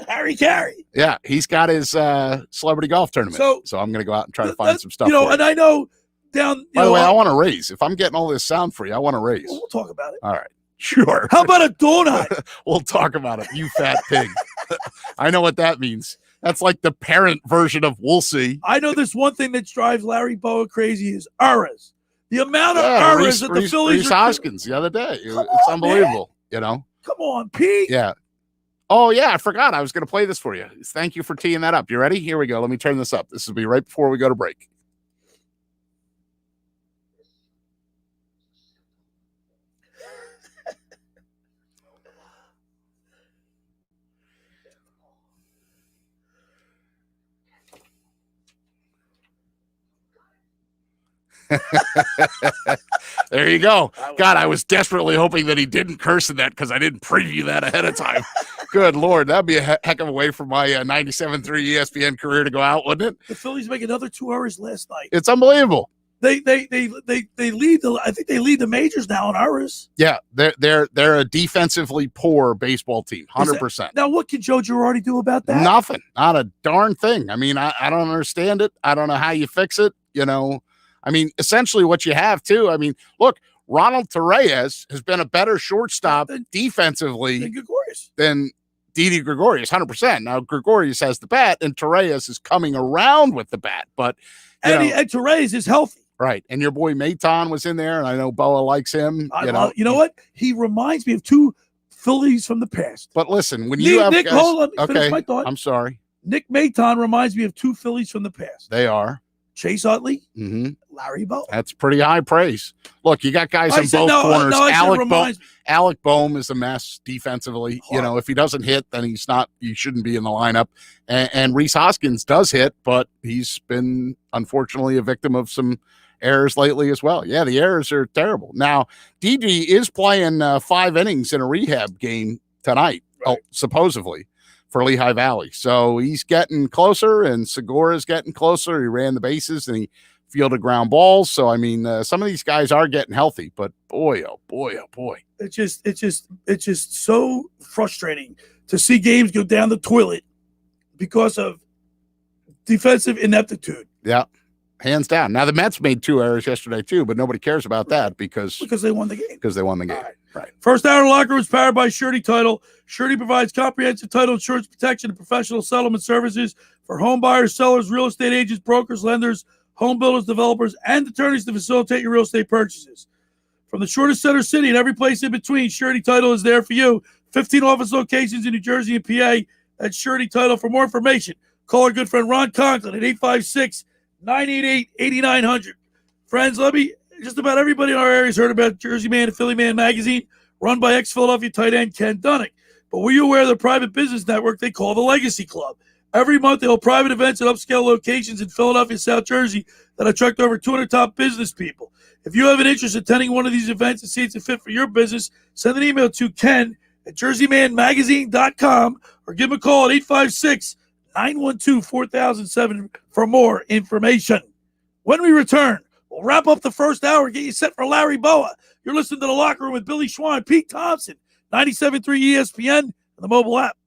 Harry Carey. Yeah, he's got his celebrity golf tournament. So I'm going to go out and try to find some stuff. And I know down. By the way, I want to raise. If I'm getting all this sound for you, I want to raise. We'll talk about it. All right. Sure. How about a donut? We'll talk about it, you fat pig. I know what that means. That's like the parent version of we'll see. I know there's one thing that drives Larry Bowa crazy is errors. The amount of errors that the Phillies Reese Hoskins the other day. It's unbelievable, Come on, Pete. Yeah. Oh, yeah, I forgot. I was going to play this for you. Thank you for teeing that up. You ready? Here we go. Let me turn this up. This will be right before we go to break. There you go. God, I was desperately hoping that he didn't curse in that because I didn't preview that ahead of time. Good Lord, that'd be a heck of a way for my 97.3 ESPN career to go out, wouldn't it? The Phillies make another 2 errors last night. It's unbelievable. They lead I think they lead the majors now in errors. Yeah, they're a defensively poor baseball team, 100%. Now, what can Joe Girardi do about that? Nothing, not a darn thing. I mean, I don't understand it. I don't know how you fix it. I mean, essentially what you have too. I mean, look, Ronald Torreyes has been a better shortstop defensively than Didi Gregorius, 100%. Now Gregorius has the bat, and Torreyes is coming around with the bat, but and Torreyes is healthy. Right. And your boy Maton was in there, and I know Bowa likes him. You know what? He reminds me of 2 Phillies from the past. But listen, when you have Nick, guys, hold on, finish my thought. I'm sorry. Nick Maton reminds me of 2 Phillies from the past. They are Chase Utley, Larry Bowa. That's pretty high praise. Look, you got guys in both corners. Alec Boehm is a mess defensively. Hard. If he doesn't hit, then he shouldn't be in the lineup. And Rhys Hoskins does hit, but he's been unfortunately a victim of some errors lately as well. Yeah, the errors are terrible. Now, DD is playing 5 innings in a rehab game tonight, supposedly, for Lehigh Valley. So he's getting closer, and Segura's getting closer. He ran the bases, and he fielded ground balls. So, I mean, some of these guys are getting healthy, but boy, oh boy, oh boy. It's just so frustrating to see games go down the toilet because of defensive ineptitude. Yeah, hands down. Now, the Mets made 2 errors yesterday, too, but nobody cares about that because they won the game. Because they won the game. Right. First hour of the locker room is powered by Surety Title. Surety provides comprehensive title insurance protection and professional settlement services for home buyers, sellers, real estate agents, brokers, lenders, home builders, developers, and attorneys to facilitate your real estate purchases. From the shortest center city and every place in between, Surety Title is there for you. 15 office locations in New Jersey and PA at Surety Title. For more information, call our good friend Ron Conklin at 856-988-8900. Friends, just about everybody in our area has heard about Jersey Man and Philly Man magazine, run by ex-Philadelphia tight end Ken Dunning. But were you aware of the private business network they call the Legacy Club? Every month, they hold private events at upscale locations in Philadelphia, South Jersey that attract over 200 top business people. If you have an interest in attending one of these events and see it's a fit for your business, send an email to Ken at jerseymanmagazine.com or give him a call at 856-912-4007 for more information. When we return, we'll wrap up the first hour and get you set for Larry Bowa. You're listening to The Locker Room with Billy Schweim, Pete Thompson, 97.3 ESPN, and the mobile app.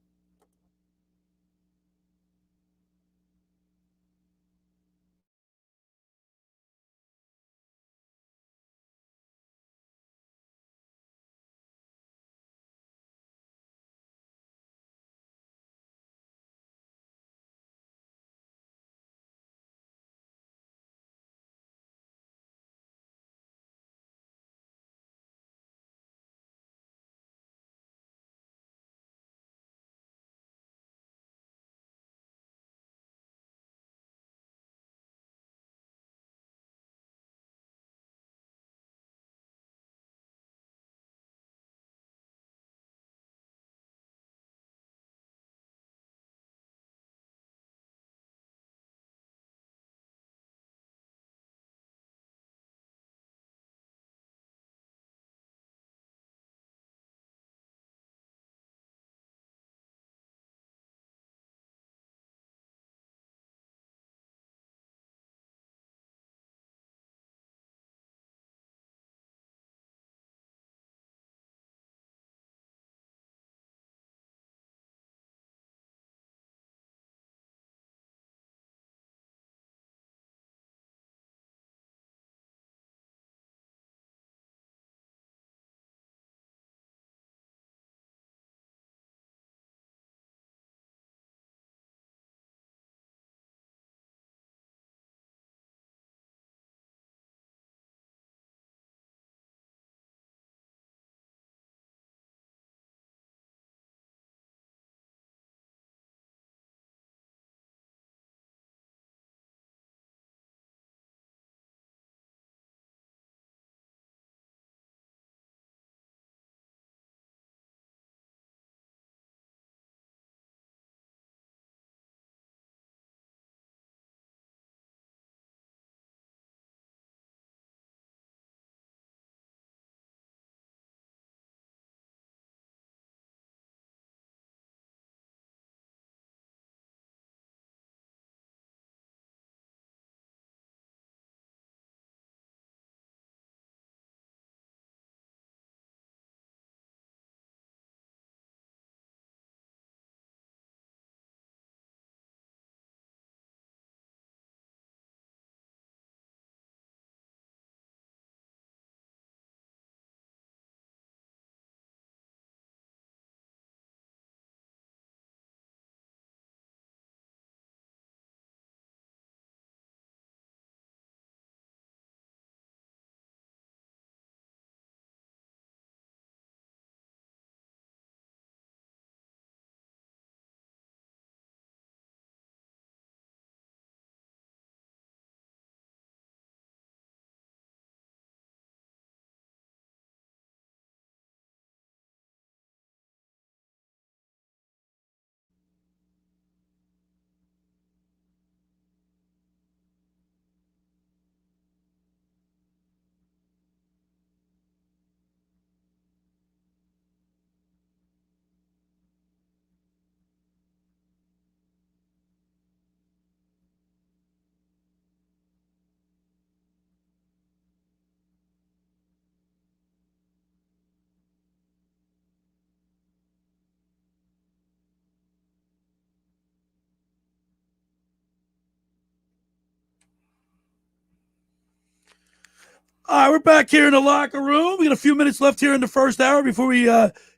All right, we're back here in the locker room. We got a few minutes left here in the first hour before we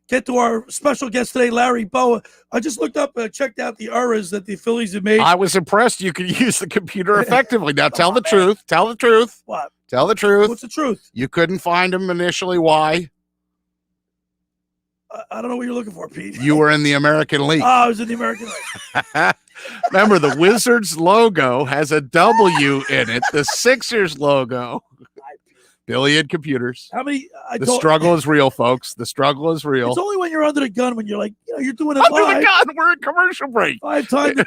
get to our special guest today, Larry Bowa. I just looked up, checked out the errors that the Phillies have made. I was impressed you could use the computer effectively. Now, tell the man. truth. Tell the truth. What? Tell the truth. What's the truth? You couldn't find him initially. Why? I don't know what you're looking for, Pete. You were in the American League. Oh, I was in the American League. Remember, the Wizards logo has a W in it. The Sixers logo. Billy had computers. How many? The struggle is real, folks. The struggle is real. It's only when you're under the gun when you're like, you're doing it Under live. the gun. We're in commercial break. 5 times.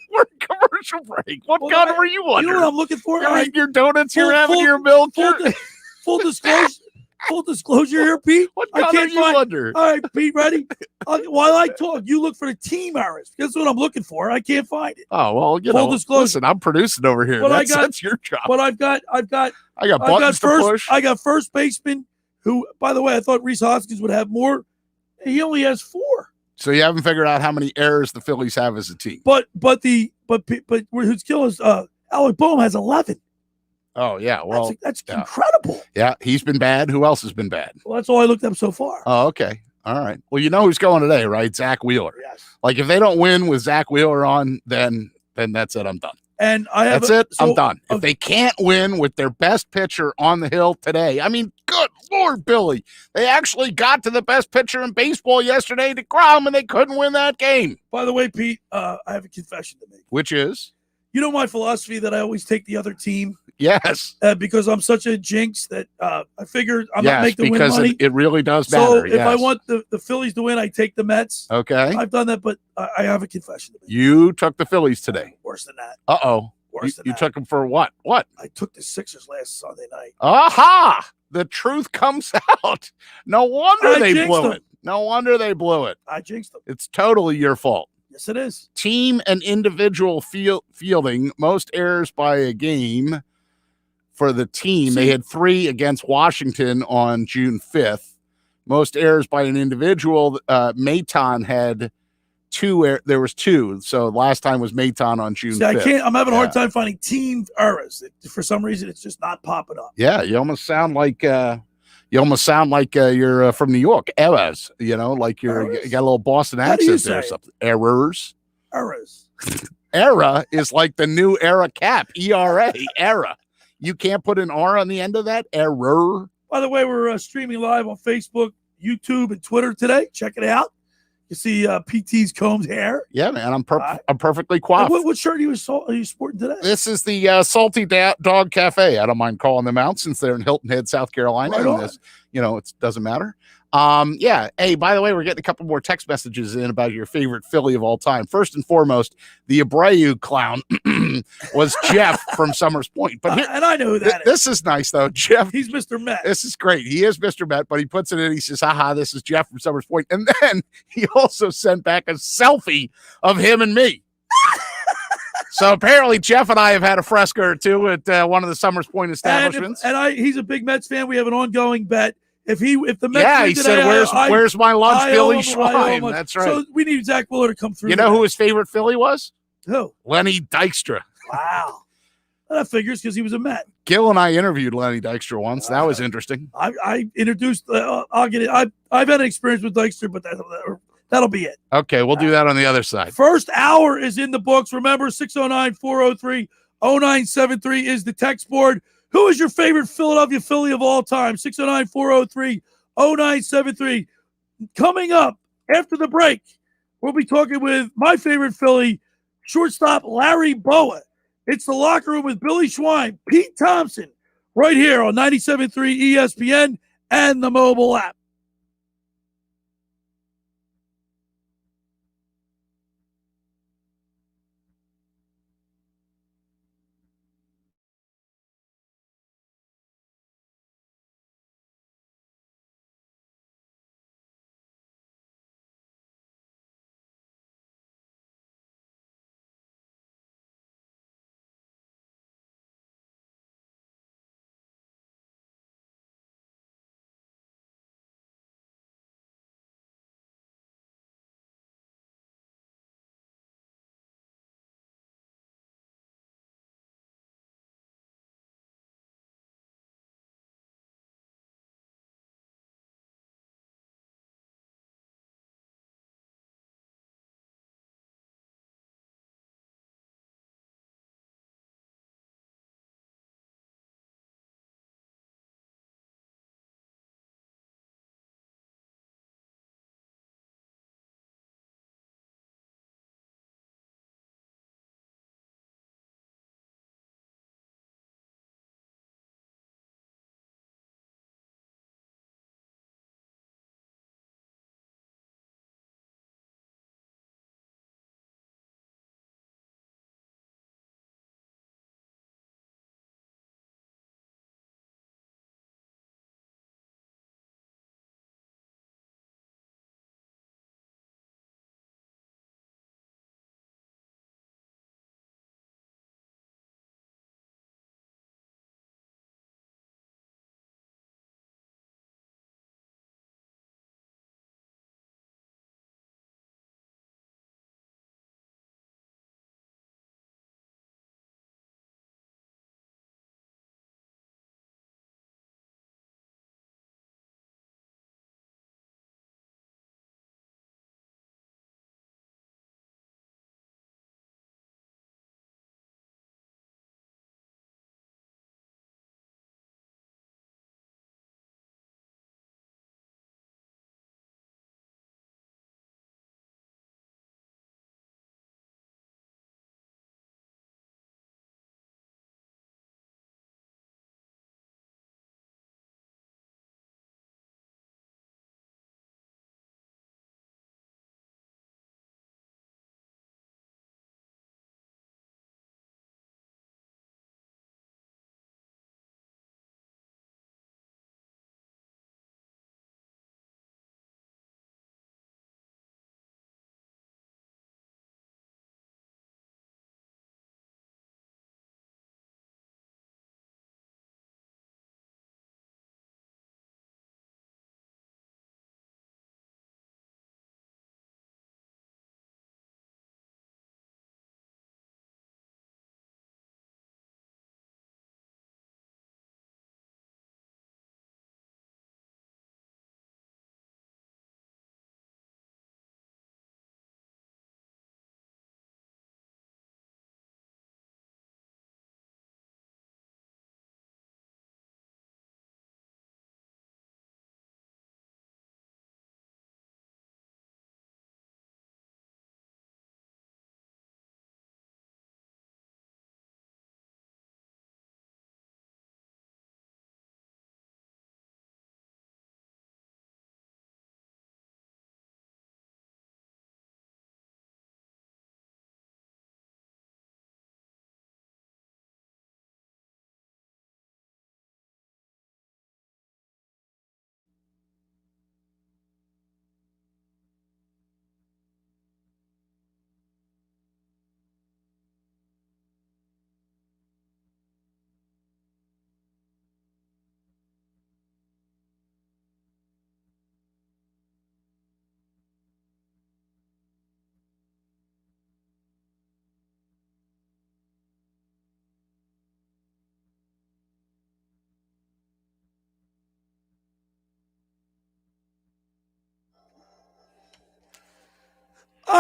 We're in commercial break. What gun were you under? You know what I'm looking for? You're eating your donuts. You're having your milk. Full disclosure. Full disclosure here, Pete. What gun are you under? All right, Pete, ready? While I talk, you look for the team errors. That's what I'm looking for. I can't find it. Oh, well, Full disclosure. Listen, I'm producing over here. That's your job. But I've got buttons to push. I got first baseman who, by the way, I thought Rhys Hoskins would have more. He only has 4. So you haven't figured out how many errors the Phillies have as a team. But who's killing us? Alec Boehm has 11. Oh, yeah. Well, that's incredible. Yeah, he's been bad. Who else has been bad? Well, that's all I looked up so far. Oh, okay. All right. Well, you know who's going today, right? Zach Wheeler. Yes. Like, if they don't win with Zach Wheeler on, then that's it. I'm done. And I'm done. If they can't win with their best pitcher on the hill today, I mean, good Lord, Billy. They actually got to the best pitcher in baseball yesterday, DeGrom, and they couldn't win that game. By the way, Pete, I have a confession to make. Which is? You know my philosophy that I always take the other team? Yes. Because I'm such a jinx that I figured I'm not making them win money. Because it really does matter. So if I want the Phillies to win, I take the Mets. Okay. I've done that, but I have a confession to make. You took the Phillies today. Worse than that. Uh-oh. You took them for what? What? I took the Sixers last Sunday night. Aha! The truth comes out. No wonder they blew it. No wonder they blew it. I jinxed them. It's totally your fault. Yes, it is. Team and individual fielding, most errors by a game for the team. They had 3 against Washington on June 5th. Most errors by an individual. Maton had 2. There was 2. So last time was Maton on June 5th. I'm having a hard time finding team errors. For some reason, it's just not popping up. Yeah, you almost sound like you're from New York. Errors, like you got a little Boston accent there or something. Errors. Era is like the new era cap. ERA. Era. You can't put an R on the end of that. Error. By the way, we're streaming live on Facebook, YouTube, and Twitter today. Check it out. You see PT's combed hair. Yeah, man. I'm perfectly coiffed. What shirt are you sporting today? This is the Salty Dog Cafe. I don't mind calling them out since they're in Hilton Head, South Carolina. Right on. It doesn't matter. Yeah. Hey, by the way, we're getting a couple more text messages in about your favorite Philly of all time. First and foremost, the Abreu clown was Jeff from Summers Point. But and I know who that is. This is nice, though. Jeff. He's Mr. Met. This is great. He is Mr. Met, but he puts it in. He says, haha, this is Jeff from Summers Point. And then he also sent back a selfie of him and me. So apparently Jeff and I have had a fresco or two at one of the Summers Point establishments. He's a big Mets fan. We have an ongoing bet. If the Mets he said, "Where's my lunch, Billy Schweim?" That's right. So we need Zach Wheeler to come through. You know who his favorite Philly was? Who? Lenny Dykstra. Wow, that figures because he was a Met. Gil and I interviewed Lenny Dykstra once. That was interesting. I introduced. I'll get it. I've had an experience with Dykstra, but that'll be it. Okay, we'll do that on the other side. First hour is in the books. Remember, 609-403-0973 is the text board. Who is your favorite Philadelphia Philly of all time? 609-403-0973. Coming up after the break, we'll be talking with my favorite Philly, shortstop Larry Bowa. It's the locker room with Billy Schweim, Pete Thompson, right here on 97.3 ESPN and the mobile app.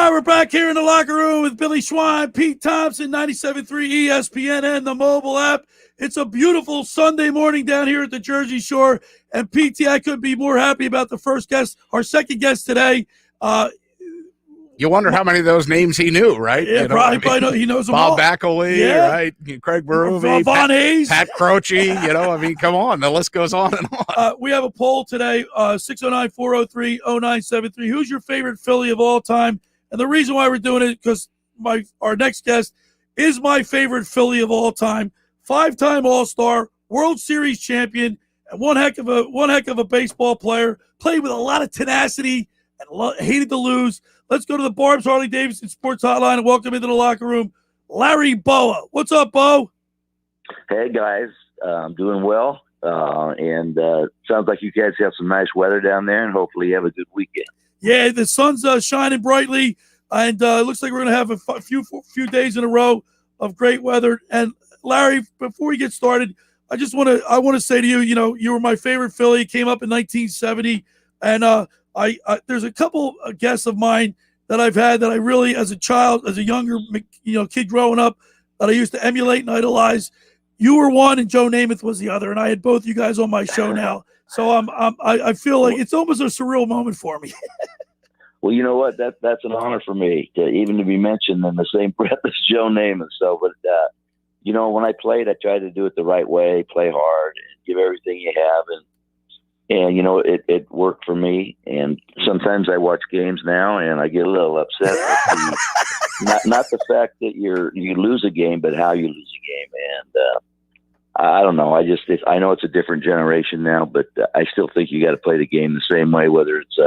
right, we're back here in the locker room with Billy Schweim, Pete Thompson, 97.3 ESPN and the mobile app. It's a beautiful Sunday morning down here at the Jersey Shore. And PT, I couldn't be more happy about the first guest, our second guest today. You wonder how many of those names he knew, right? Yeah, you know, probably he knows them all. Bob Backley, yeah. right? Craig Berube, Von Hayes. Pat Croce, come on. The list goes on and on. We have a poll today, 609-403-0973. Who's your favorite Philly of all time? And the reason why we're doing it is because our next guest is my favorite Philly of all time. 5-time All-Star, World Series champion, and one heck of a baseball player. Played with a lot of tenacity and hated to lose. Let's go to the Barb's Harley-Davidson Sports Hotline and welcome into the locker room, Larry Bowa. What's up, Bo? Hey, guys. I'm doing well. And sounds like you guys have some nice weather down there, and hopefully you have a good weekend. Yeah, the sun's shining brightly, and it looks like we're going to have a few days in a row of great weather. And, Larry, before we get started, I want to say to you, you were my favorite Philly. Came up in 1970, and I there's a couple of guests of mine that I've had that I really, as a child, as a younger kid growing up, that I used to emulate and idolize. You were one, and Joe Namath was the other, and I had both you guys on my show now. So I feel like it's almost a surreal moment for me. Well, you know what? That's an honor for me to be mentioned in the same breath as Joe Namath. So, but when I played, I tried to do it the right way, play hard, and give everything you have, and it worked for me. And sometimes I watch games now, and I get a little upset. Not the fact that you lose a game, but how you lose a game. And I don't know. I know it's a different generation now, but I still think you got to play the game the same way, whether it's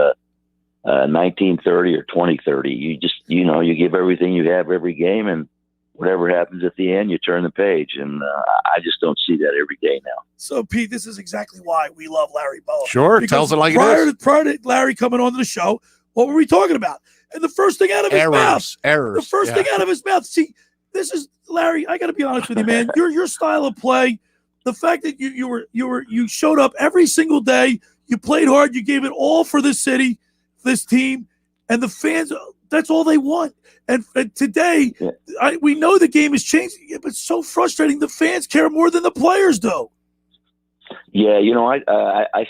1930 or 2030. You just you give everything you have every game, and whatever happens at the end, you turn the page. And I just don't see that every day now. So, Pete, this is exactly why we love Larry Bowa. Sure, tells it like it is. Prior to Larry coming onto the show, what were we talking about? And the first thing out of his mouth. Errors. The first thing out of his mouth. See, this is, Larry, I got to be honest with you, man. Your style of play, the fact that you showed up every single day, you played hard, you gave it all for this city, this team, and the fans, that's all they want. And today, we know the game is changing, but it's so frustrating. The fans care more than the players do. Yeah, I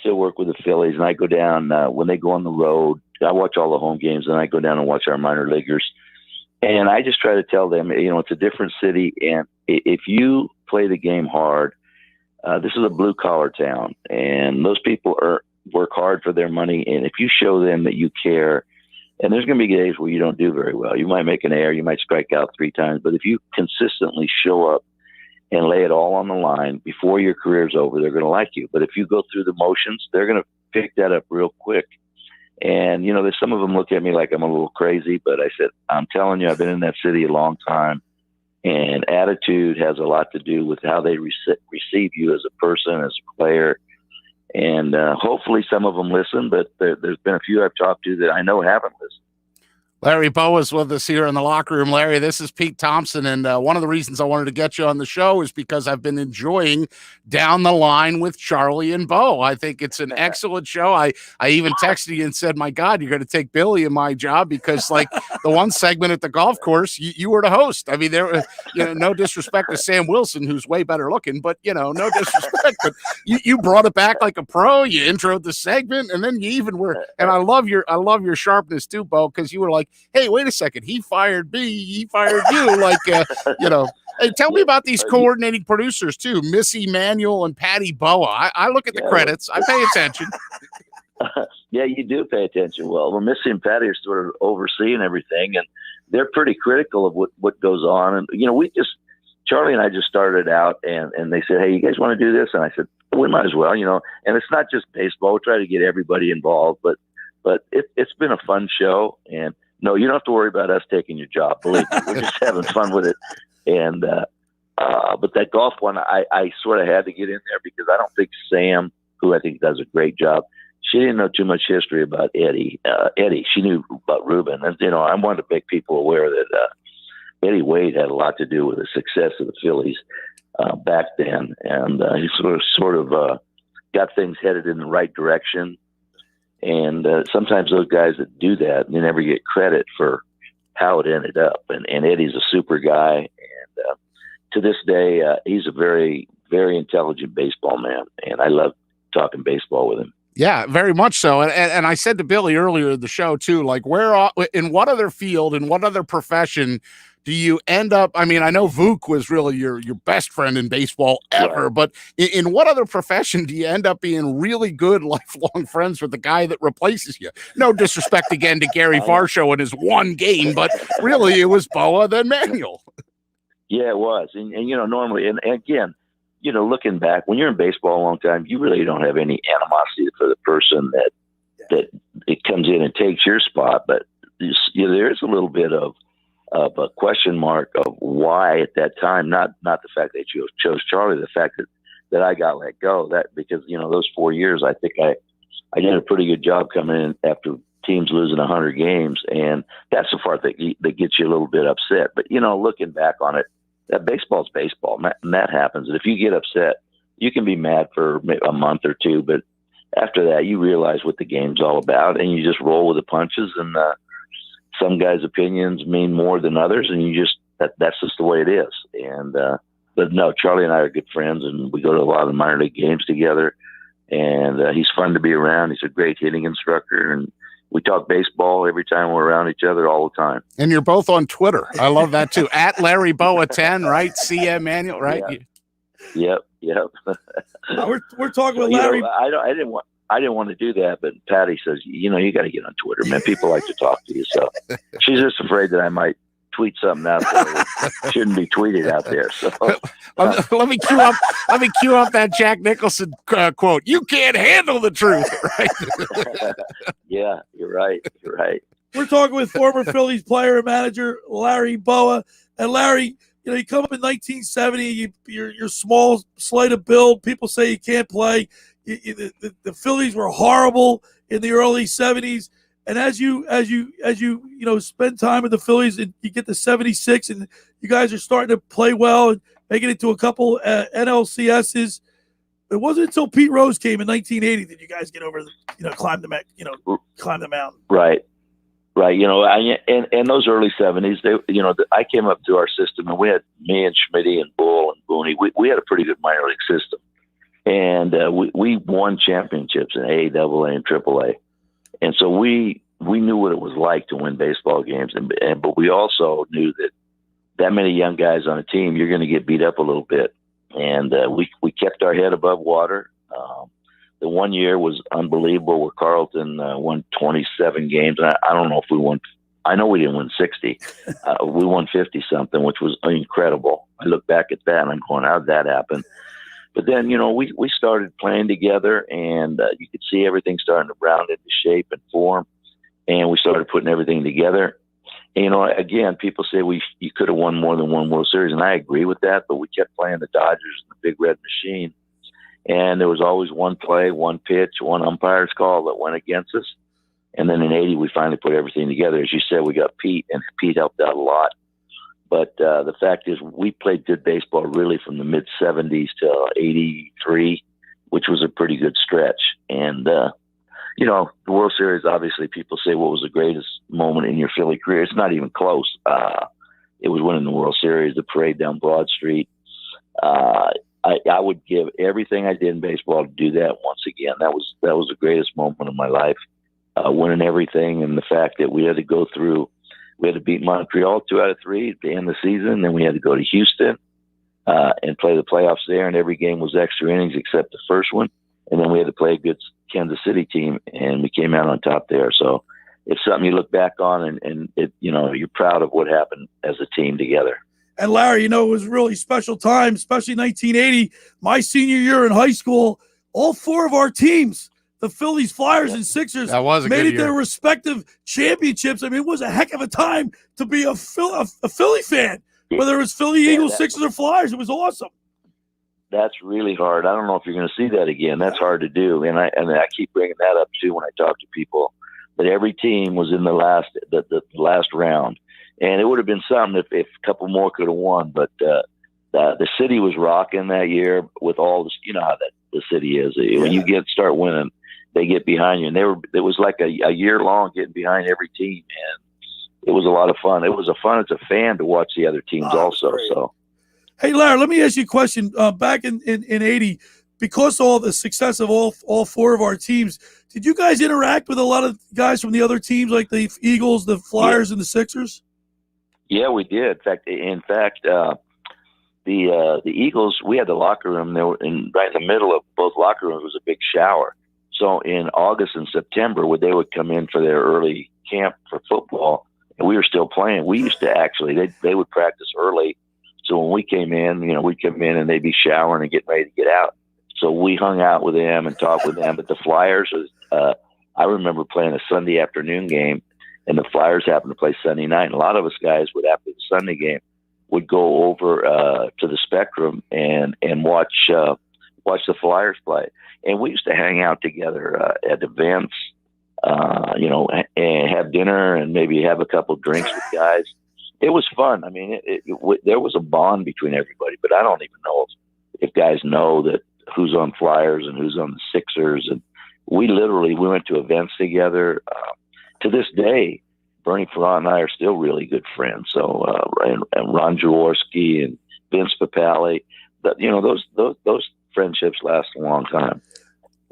still work with the Phillies, and I go down when they go on the road. I watch all the home games, and I go down and watch our minor leaguers. And I just try to tell them, it's a different city, and if you play the game hard, this is a blue-collar town, and those people work hard for their money. And if you show them that you care, and there's going to be days where you don't do very well. You might make an error, you might strike out 3 times, but if you consistently show up and lay it all on the line before your career's over, they're going to like you. But if you go through the motions, they're going to pick that up real quick. And, there's some of them look at me like I'm a little crazy, but I said, I'm telling you, I've been in that city a long time, and attitude has a lot to do with how they receive you as a person, as a player. And hopefully some of them listen, but there's been a few I've talked to that I know haven't listened. Larry Bowa is with us here in the locker room. Larry, this is Pete Thompson, and one of the reasons I wanted to get you on the show is because I've been enjoying Down the Line with Charlie and Bo. I think it's an excellent show. I even texted you and said, my God, you're going to take Billy in my job, because like the one segment at the golf course, you were the host. I mean, there, no disrespect to Sam Wilson, who's way better looking, but no disrespect, but you brought it back like a pro. You introed the segment, and then you even were, and I love your sharpness too, Bo, because you were like, hey, wait a second, he fired me, he fired you, like, Hey, tell me about these coordinating producers too, Missy Manuel and Patty Bowa. I look at the credits, I pay attention. Yeah, you do pay attention. Well, Missy and Patty are sort of overseeing everything, and they're pretty critical of what goes on. And Charlie and I just started out, and they said, hey, you guys want to do this? And I said, we might as well, and it's not just baseball. We try to get everybody involved, but it's been a fun show. And no, you don't have to worry about us taking your job. Believe me, we're just having fun with it. And but that golf one, I sort of had to get in there because I don't think Sam, who I think does a great job, she didn't know too much history about Eddie. She knew about Ruben. And, I wanted to make people aware that Eddie Wade had a lot to do with the success of the Phillies back then. And he sort of got things headed in the right direction. And sometimes those guys that do that, they never get credit for how it ended up. And Eddie's a super guy. And to this day, he's a very, very intelligent baseball man. And I love talking baseball with him. Yeah, very much so. And I said to Billy earlier in the show too, like in what other field, in what other profession do you end up? I mean, I know Vuk was really your best friend in baseball ever, right. But in what other profession do you end up being really good, lifelong friends with the guy that replaces you? No disrespect again to Gary Varsho and his one game, but really it was Bowa then Manuel. Yeah, it was. And normally, and again, looking back, when you're in baseball a long time, you really don't have any animosity for the person that it comes in and takes your spot. But there is a little bit of a question mark of why at that time, not the fact that you chose Charlie, the fact that I got let go. That because those 4 years, I think I did a pretty good job coming in after teams losing 100 games, and that's the part that gets you a little bit upset. But looking back on it. That baseball's baseball, and that happens. And if you get upset, you can be mad for a month or two, but after that, you realize what the game's all about, and you just roll with the punches. And some guys' opinions mean more than others, and that's just the way it is. And but no, Charlie and I are good friends, and we go to a lot of minor league games together. And he's fun to be around. He's a great hitting instructor, and we talk baseball every time we're around each other all the time. And you're both on Twitter. I love that too. At Larry Bowa 10, right? CM Manuel, right? Yeah. Yep. We're talking with Larry. I didn't want to do that, but Patty says, you got to get on Twitter, man. People like to talk to you. So she's just afraid that I might tweet something out there that shouldn't be tweeted out there. So let me cue up that Jack Nicholson quote. You can't handle the truth, right? Yeah, you're right. We're talking with former Phillies player and manager Larry Bowa. And Larry, you come up in 1970. You're small, slight of build. People say you can't play. The Phillies were horrible in the early 70s. And as you spend time with the Phillies and you get to 76 and you guys are starting to play well and making it to a couple NLCSs, it wasn't until Pete Rose came in 1980 that you guys get over climb the mountain. Right. And those early 70s, I came up through our system, and we had me and Schmitty and Bull and Booney. We had a pretty good minor league system, and we won championships in A, AA, and AAA. And so we knew what it was like to win baseball games, but we also knew that many young guys on a team, you're going to get beat up a little bit. And we kept our head above water. The 1 year was unbelievable where Carlton won 27 games. And I don't know if we won. I know we didn't win 60. We won 50-something, which was incredible. I look back at that and I'm going, how did that happen? But then, we started playing together, and you could see everything starting to round into shape and form, and we started putting everything together. And, again, people say you could have won more than one World Series, and I agree with that, but we kept playing the Dodgers and the Big Red Machine, and there was always one play, one pitch, one umpire's call that went against us. And then in 80, we finally put everything together. As you said, we got Pete, and Pete helped out a lot. But the fact is, we played good baseball really from the mid-70s to 83, which was a pretty good stretch. And, the World Series, obviously, people say what was the greatest moment in your Philly career. It's not even close. It was winning the World Series, the parade down Broad Street. I would give everything I did in baseball to do that once again. That was the greatest moment of my life, winning everything, and the fact that we had to go through. We had to beat Montreal 2 out of 3 at the end of the season. Then we had to go to Houston and play the playoffs there. And every game was extra innings except the first one. And then we had to play a good Kansas City team, and we came out on top there. So it's something you look back on, and you're proud of what happened as a team together. And Larry, it was a really special time, especially 1980, my senior year in high school. All 4 of our teams, the Phillies, Flyers, and Sixers, made it their respective championships. I mean, it was a heck of a time to be a Philly fan, whether it was Philly, Eagles, Sixers, or Flyers. It was awesome. That's really hard. I don't know if you're going to see that again. That's hard to do, and I keep bringing that up too when I talk to people. But every team was in the last round, and it would have been something if a couple more could have won. But the city was rocking that year with all this. You know how the city is when you start winning. they get behind you. And it was like a year long getting behind every team, and it was a lot of fun. It was fun as a fan to watch the other teams also. Great. So, hey, Larry, let me ask you a question. Back in 80, because of all the success of all four of our teams, did you guys interact with a lot of guys from the other teams, like the Eagles, the Flyers, and the Sixers? Yeah, we did. In fact, the Eagles, we had the locker room there, and right in the middle of both locker rooms was a big shower. So in August and September, when they would come in for their early camp for football, and we were still playing, we used to actually, they would practice early. So when we came in, we'd come in and they'd be showering and getting ready to get out. So we hung out with them and talked with them. But the Flyers, I remember playing a Sunday afternoon game, and the Flyers happened to play Sunday night. And a lot of us guys would, after the Sunday game, would go over to the Spectrum and watch the Flyers play. And we used to hang out together at events, and have dinner and maybe have a couple of drinks with guys. It was fun. I mean, there was a bond between everybody, but I don't even know if guys know that who's on Flyers and who's on the Sixers. And we went to events together. To this day, Bernie Farrant and I are still really good friends. So, and Ron Jaworski and Vince Papale, those friendships last a long time.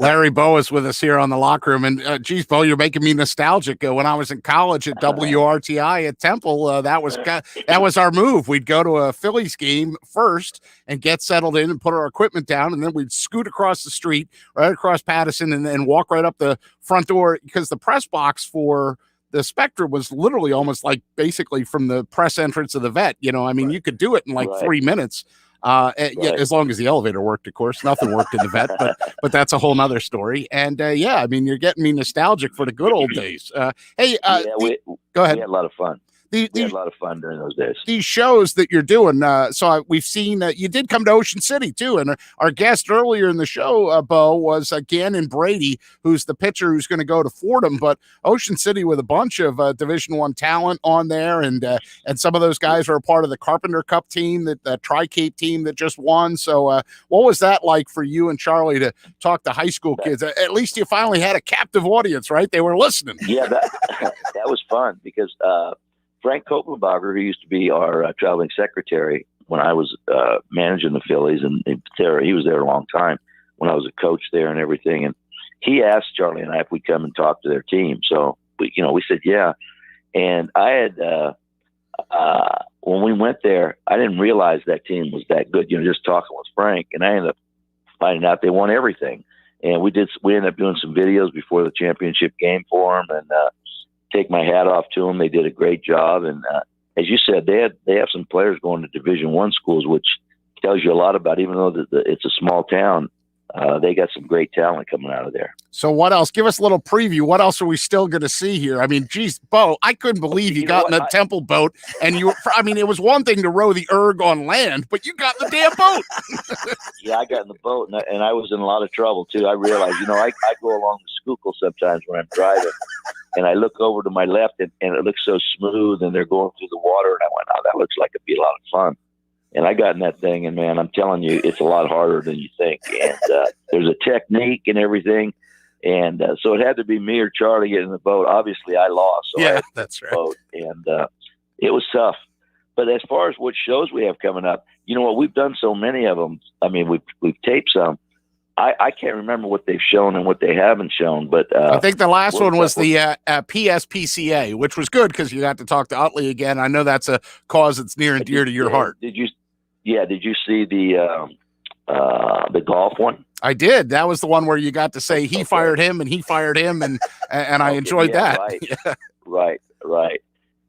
Larry Bowa is with us here on the Locker Room, and geez, Bo, you're making me nostalgic. When I was in college at WRTI at Temple, that was our move. We'd go to a Phillies game first and get settled in and put our equipment down, and then we'd scoot across the street, right across Patterson, and then walk right up the front door, because the press box for the Spectrum was literally almost like basically from the press entrance of the Vet. I mean, you could do it in like 3 minutes. Yeah, as long as the elevator worked, of course. Nothing worked in the Vet, but that's a whole nother story. And I mean, you're getting me nostalgic for the good old days. Go ahead. We had a lot of fun. We had a lot of fun during those days. These shows that you're doing, we've seen you did come to Ocean City too, and our guest earlier in the show, Bo, was Gannon Brady, who's the pitcher who's going to go to Fordham. But Ocean City with a bunch of Division I talent on there, and some of those guys are a part of the Carpenter Cup team, the Tri-Cape team that just won. So what was that like for you and Charlie to talk to high school kids? At least you finally had a captive audience, right? They were listening. Yeah, that was fun, because Frank Koppenbacher, who used to be our traveling secretary when I was managing the Phillies, and he was there a long time when I was a coach there and everything. And he asked Charlie and I if we'd come and talk to their team. So we said, yeah. And I had, when we went there, I didn't realize that team was that good, just talking with Frank. And I ended up finding out they won everything. And we ended up doing some videos before the championship game for them, and take my hat off to them. They did a great job. And as you said, they have some players going to Division I schools, which tells you a lot about, even though it's a small town, they got some great talent coming out of there. So what else? Give us a little preview. What else are we still going to see here? I mean, geez, Bo, I couldn't believe you got in a Temple boat, and it was one thing to row the erg on land, but you got in the damn boat. Yeah, I got in the boat, and I was in a lot of trouble too. I realized, I go along the Schuylkill sometimes when I'm driving, and I look over to my left, and it looks so smooth, and they're going through the water, and I went, oh, that looks like it'd be a lot of fun. And I got in that thing, and man, I'm telling you, it's a lot harder than you think. And there's a technique and everything. And so it had to be me or Charlie getting in the boat. Obviously, I lost. So yeah, that's right. Boat, and it was tough. But as far as what shows we have coming up, we've done so many of them. I mean, we've taped some. I can't remember what they've shown and what they haven't shown, but I think the last one was the PSPCA, which was good because you got to talk to Utley again. I know that's a cause that's near and dear to your heart. Did you see the golf one? I did. That was the one where you got to say he fired him and he fired him, and I enjoyed that. Right. Right.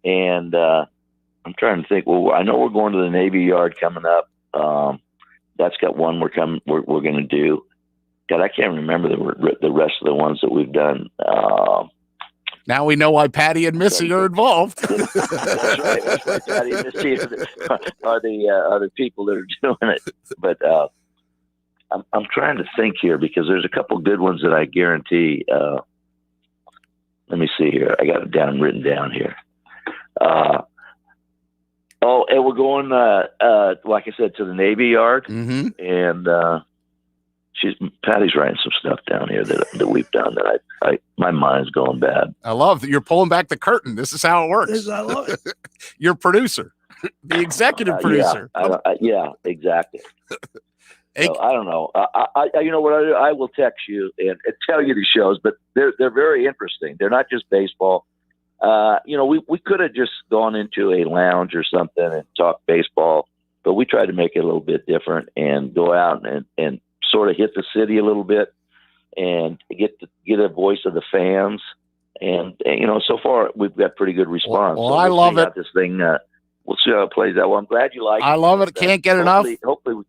And I'm trying to think. Well, I know we're going to the Navy Yard coming up. That's got one we're going to do. God, I can't remember the rest of the ones that we've done. Now we know why Patty and Missy are involved. That's right. Patty and Missy are the people that are doing it. But I'm trying to think here, because there's a couple good ones that I guarantee. Let me see here. I got it written down here. And we're going, like I said, to the Navy Yard, mm-hmm. and Patty's writing some stuff down here that we've done that my mind's going bad. I love that you're pulling back the curtain. This is how it works. I love it. You're producer, the executive producer. Yeah, exactly. Hey. So I don't know. You know what? I will text you and tell you the shows, but they're very interesting. They're not just baseball. You know, we could have just gone into a lounge or something and talked baseball, but we tried to make it a little bit different and go out and sort of hit the city a little bit and get a voice of the fans. And you know, so far we've got pretty good response. Well, so I love it. This thing, we'll see how it plays out. Well, I'm glad you like it. I love it. Can't get enough. Hopefully,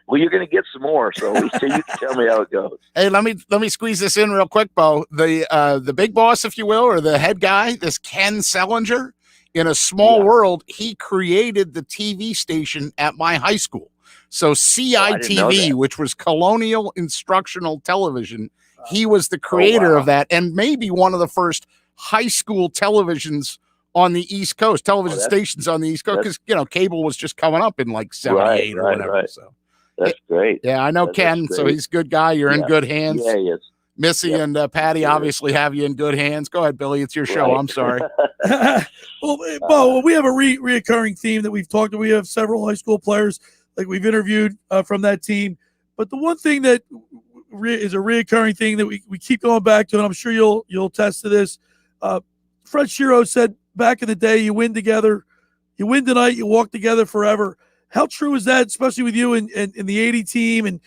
well, you're going to get some more, so you can tell me how it goes. Hey, let me squeeze this in real quick, Bo. The big boss, if you will, or the head guy, this Ken Sellinger, in a small world, he created the TV station at my high school. So CITV, which was Colonial Instructional Television, he was the creator of that, and maybe one of the first high school televisions on the East Coast, television stations on the East Coast, because, you know, cable was just coming up in like 78 or whatever. Right. So that's great. Yeah, I know Ken, so he's a good guy. You're in good hands. Yeah, he is. Missy and Patty obviously have you in good hands. Go ahead, Billy. It's your show. I'm sorry. Well, Bo, we have a reoccurring theme that we've talked to. We have several high school players like we've interviewed from that team. But the one thing that is a reoccurring thing that we keep going back to, and I'm sure you'll attest to this. Fred Shiro said back in the day, you win together, you win tonight, you walk together forever. How true is that, especially with you and the 80 team and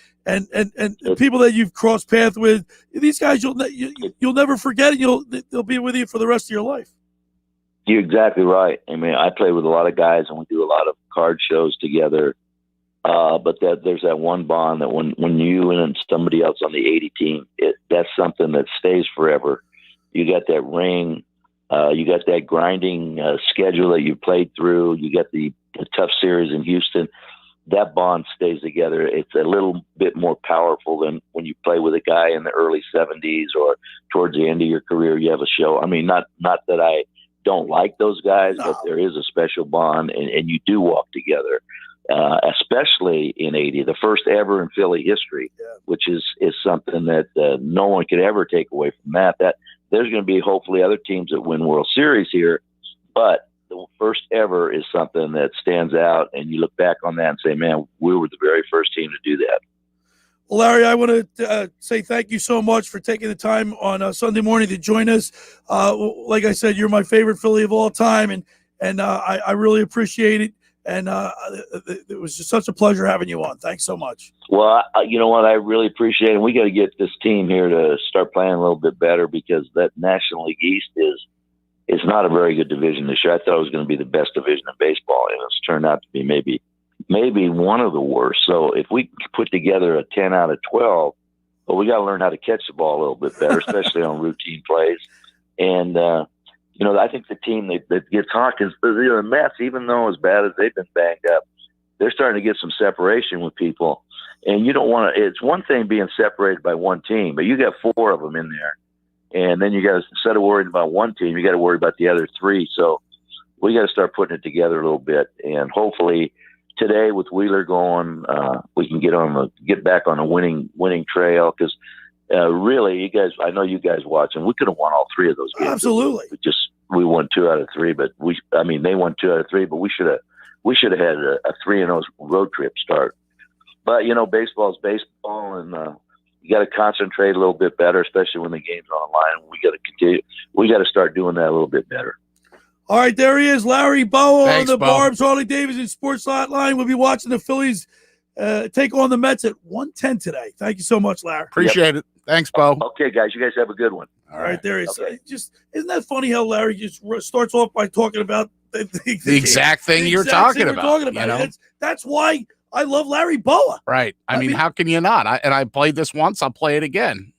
people that you've crossed paths with? These guys you'll never forget, and they'll be with you for the rest of your life. You're exactly right. I mean, I play with a lot of guys, and we do a lot of card shows together. But there's that one bond that when you and somebody else on the 80 team, that's something that stays forever. You got that ring. You got that grinding schedule that you played through. You got the tough series in Houston. That bond stays together. It's a little bit more powerful than when you play with a guy in the early 70s or towards the end of your career. You have a show. I mean, not that I don't like those guys, but there is a special bond, and you do walk together. Especially in 80, the first ever in Philly history, which is something that no one could ever take away from that. That there's going to be hopefully other teams that win World Series here, but the first ever is something that stands out, and you look back on that and say, man, we were the very first team to do that. Well, Larry, I want to say thank you so much for taking the time on Sunday morning to join us. Like I said, you're my favorite Philly of all time, and I really appreciate it. And it was just such a pleasure having you on. Thanks so much. Well, you know what? I really appreciate it. We got to get this team here to start playing a little bit better, because that National League East is not a very good division this year. I thought it was going to be the best division in baseball, and it's turned out to be maybe one of the worst. So if we put together a 10 out of 12, well, we got to learn how to catch the ball a little bit better, especially on routine plays. And, you know, I think the team that gets hot is the Mets, even though as bad as they've been banged up, they're starting to get some separation with people. And you don't want to – it's one thing being separated by one team, but you got four of them in there. And then you got to – instead of worrying about one team, you got to worry about the other three. So we got to start putting it together a little bit. And hopefully today with Wheeler going, we can get back on a winning trail, because really, you guys, I know you guys watching, we could have won all three of those games. Absolutely. We won 2 out of 3, but they won 2 out of 3, but we should have had a 3-0 road trip start. But, you know, baseball is baseball, and you got to concentrate a little bit better, especially when the game's online. We got to continue. We got to start doing that a little bit better. All right, there he is, Larry Bowa. Thanks, on the Bo. Barbs Harley Davidson Sports Hotline. We'll be watching the Phillies take on the Mets at 1:10 today. Thank you so much, Larry. Appreciate it. Thanks, Bo. Okay, guys, you guys have a good one. All right, there he is. Okay. Just isn't that funny how Larry just starts off by talking about the exact thing you're talking about. You know? That's why I love Larry Bowa. Right. I mean, how can you not? I played this once. I'll play it again.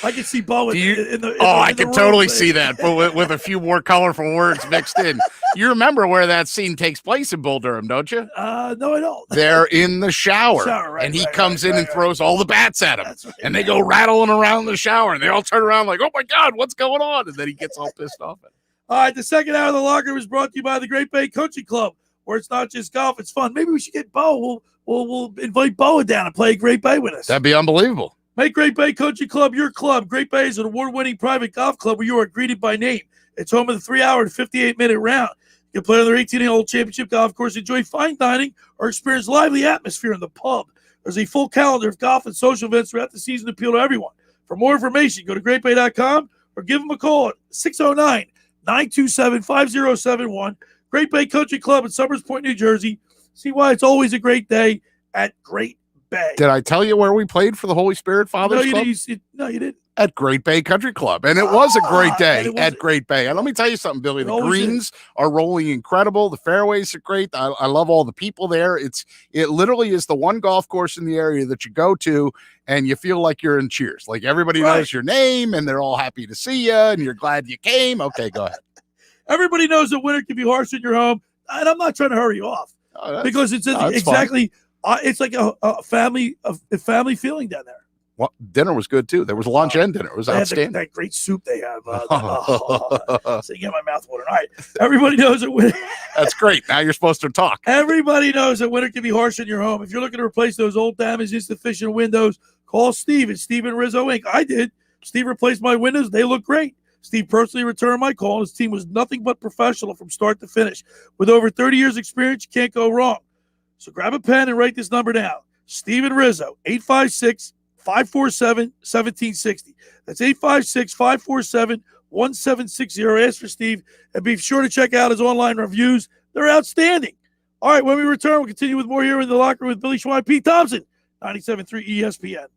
I can see Bo in the I in the can room. totally see that, but with a few more colorful words mixed in. You remember where that scene takes place in Bull Durham, don't you? No, I don't. They're in the shower, Right, and he right, comes in and throws all the bats at him, That's right. and they go rattling around the shower, and they all turn around like, "Oh my God, what's going on?" And then he gets all pissed off. All right, the second hour of the locker room is brought to you by the Great Bay Country Club, where it's not just golf; it's fun. Maybe we should get Bo. We'll invite Boa down and play Great Bay with us. That'd be unbelievable. Make Great Bay Country Club your club. Great Bay is an award-winning private golf club where you are greeted by name. It's home of the 3-hour and 58-minute round. You can play on their 18-hole championship golf course, enjoy fine dining, or experience lively atmosphere in the pub. There's a full calendar of golf and social events throughout the season to appeal to everyone. For more information, go to greatbay.com or give them a call at 609-927-5071. Great Bay Country Club in Summers Point, New Jersey. See why it's always a great day at Great Bay. Did I tell you where we played for the Holy Spirit Fathers Club? No, you didn't. At Great Bay Country Club. And it was a great day at Great Bay. And let me tell you something, Billy. The greens are rolling incredible. The fairways are great. I love all the people there. It literally is the one golf course in the area that you go to and you feel like you're in Cheers. Like everybody knows your name and they're all happy to see you and you're glad you came. Okay, go ahead. Everybody knows that winter can be harsh in your home. And I'm not trying to hurry you off because it's exactly it's like a family feeling down there. Well, dinner was good too. There was lunch and dinner. It was outstanding. That great soup they have. So you get my mouth watering. All right, everybody knows that winter. That's great. Now you're supposed to talk. Everybody knows that winter can be harsh in your home. If you're looking to replace those old, damaged, insufficient windows, call Steve at Steve and Rizzo Inc. I did. Steve replaced my windows. They look great. Steve personally returned my call, and his team was nothing but professional from start to finish. With over 30 years experience, you can't go wrong. So grab a pen and write this number down. Steve and Rizzo, 856-547-1760. That's 856-547-1760. Ask for Steve, and be sure to check out his online reviews. They're outstanding. All right, when we return, we'll continue with more here in the locker room with Billy Schweim, Pete Thompson, 97.3 ESPN.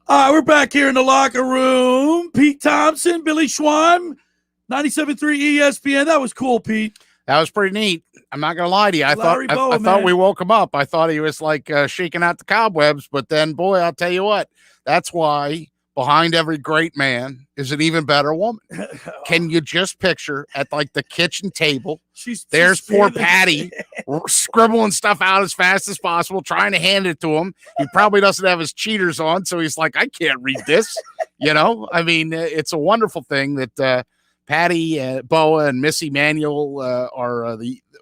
All right, we're back here in the locker room. Pete Thompson, Billy Schweim, 97.3 ESPN. That was cool, Pete. That was pretty neat. I'm not going to lie to you. Larry Bowa, I thought we woke him up. I thought he was like shaking out the cobwebs. But then, boy, I'll tell you what. That's why behind every great man is an even better woman. Can you just picture at like the kitchen table? There's poor Patty scribbling stuff out as fast as possible, trying to hand it to him. He probably doesn't have his cheaters on, so he's like, I can't read this. I mean, it's a wonderful thing that Patty, Bowa, and Missy Manuel are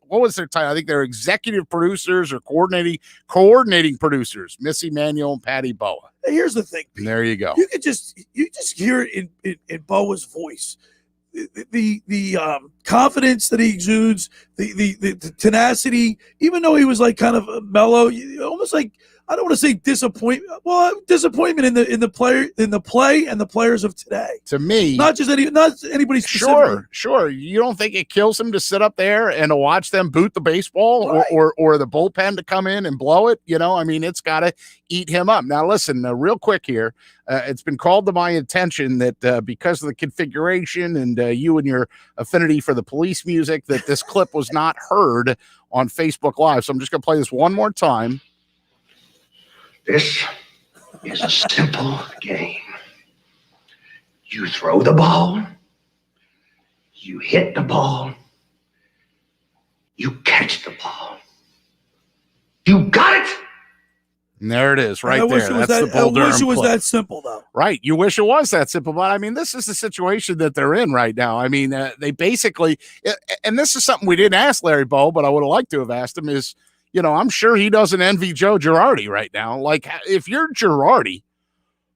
what was their title? I think they're executive producers or coordinating producers. Missy Manuel and Patty Bowa. Here's the thing, Pete. There you go. You just hear it in Bowa's voice. The confidence that he exudes, the tenacity, even though he was like kind of mellow, almost like, I don't want to say disappointment. Well, disappointment in the play and the players of today. To me, not anybody specific. Sure. You don't think it kills him to sit up there and to watch them boot the baseball, right, or the bullpen to come in and blow it? I mean, it's got to eat him up. Now, listen, real quick here. It's been called to my attention that because of the configuration and you and your affinity for the police music, that this clip was not heard on Facebook Live. So I'm just going to play this one more time. This is a simple game. You throw the ball, you hit the ball, you catch the ball. You got it! And there it is, right there. That's the Bull Durham. I wish it was that simple, though. Right. You wish it was that simple. But, I mean, this is the situation that they're in right now. I mean, they basically – and this is something we didn't ask Larry Bowa, but I would have liked to have asked him is – I'm sure he doesn't envy Joe Girardi right now. Like, if you're Girardi,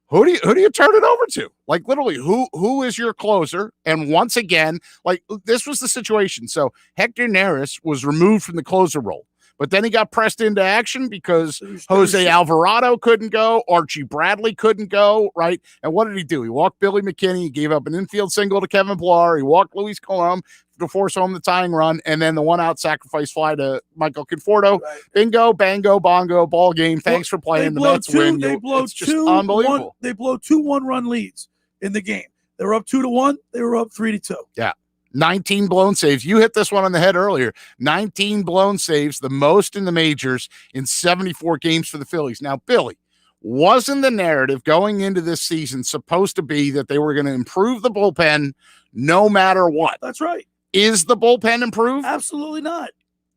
who do you turn it over to? Like, literally, who is your closer? And once again, like, this was the situation. So Hector Neris was removed from the closer role, but then he got pressed into action because Jose Alvarado couldn't go, Archie Bradley couldn't go, right? And what did he do? He walked Billy McKinney. He gave up an infield single to Kevin Pillar. He walked Luis Colom to force home the tying run, and then the one-out sacrifice fly to Michael Conforto. Right. Bingo, bango, bongo, ball game. Thanks for playing. The Mets win. They blow two unbelievable. They blow 2 1-run leads in the game. They were up 2-1. They were up 3-2. Yeah. 19 blown saves. You hit this one on the head earlier. 19 blown saves, the most in the majors in 74 games for the Phillies. Now, Billy, wasn't the narrative going into this season supposed to be that they were going to improve the bullpen no matter what? That's right. Is the bullpen improved? Absolutely not.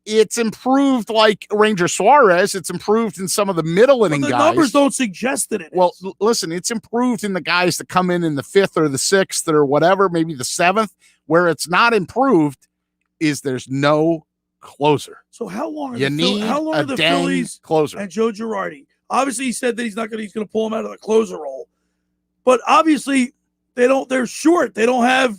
It's improved like Ranger Suarez. It's improved in some of the middle inning guys. The numbers don't suggest that it is. Listen, it's improved in the guys that come in the 5th or the 6th or whatever, maybe the 7th. Where it's not improved is there's no closer. So how long are the Phillies closer and Joe Girardi? Obviously, he said that he's going to pull him out of the closer role, but obviously they're short. They don't have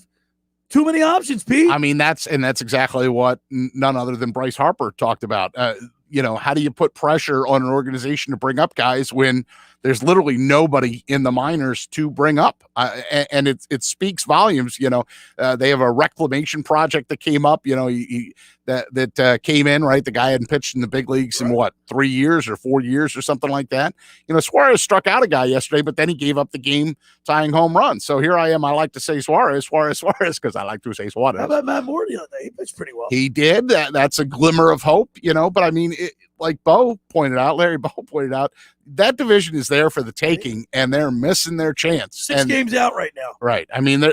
too many options, Pete. I mean, that's exactly what none other than Bryce Harper talked about. How do you put pressure on an organization to bring up guys when there's literally nobody in the minors to bring up? And it speaks volumes. They have a reclamation project that came up, that came in, right? The guy hadn't pitched in the big leagues in 3 years or 4 years or something like that. Suarez struck out a guy yesterday, but then he gave up the game tying home run. So here I am. I like to say Suarez, because I like to say Suarez. How about Matt Moore the other day? He pitched pretty well. He did. That's a glimmer of hope, but I mean, like Larry Bowa pointed out, that division is there for the taking, and they're missing their chance. 6 games out right now. Right. I mean,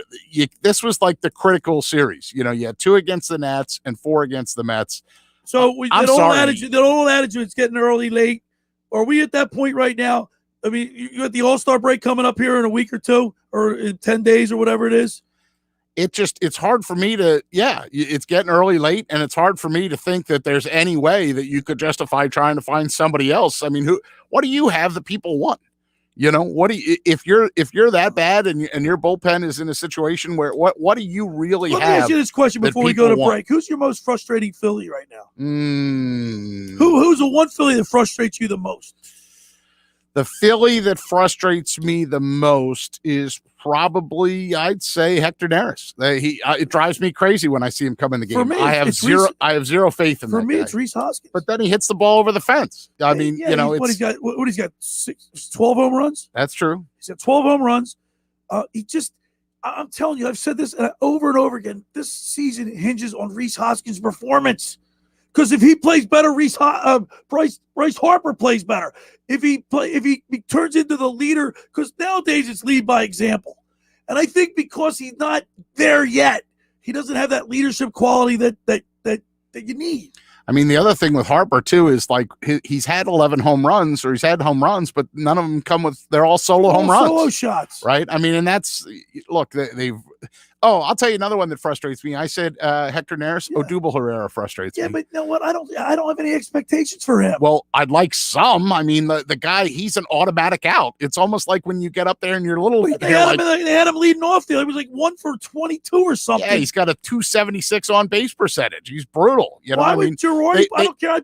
this was like the critical series. You had 2 against the Nats and 4 against the Mets. So that old adage, it's getting early, late. Are we at that point right now? I mean, you got the All-Star break coming up here in a week or 2, or in 10 days or whatever it is. It's hard for me to, it's getting early, late, and it's hard for me to think that there's any way that you could justify trying to find somebody else. I mean, what do you have that people want? What do you, if you're that bad and your bullpen is in a situation where what do you really have? Let me ask you this question before we go to break. Who's your most frustrating Philly right now? Who's the one Philly that frustrates you the most? The Philly that frustrates me the most is probably, I'd say, Hector Neris. It drives me crazy when I see him come in the game. For me, I have zero faith in for that me. guy. It's Reese Hoskins. But then he hits the ball over the fence. I mean, yeah, you know, he's got 12 home runs. That's true. He's got 12 home runs. I'm telling you, I've said this over and over again. This season hinges on Reese Hoskins' performance. Because if he plays better, Bryce Harper plays better. If he turns into the leader, because nowadays it's lead by example. And I think because he's not there yet, he doesn't have that leadership quality that you need. I mean, the other thing with Harper too is like he's had 11 home runs, or he's had home runs, but none of them they're all solo home runs, solo shots, right? I mean, and that's look, they've. Oh, I'll tell you another one that frustrates me. I said Hector Neris. Yeah. Odubel Herrera frustrates me. Yeah, but you know what? I don't have any expectations for him. Well, I'd like some. I mean, the guy, he's an automatic out. It's almost like when you get up there in your little league. They had him leading off there. It was like 1 for 22 or something. Yeah, he's got a 276 on base percentage. He's brutal. You know, Why would Girardi? I don't care.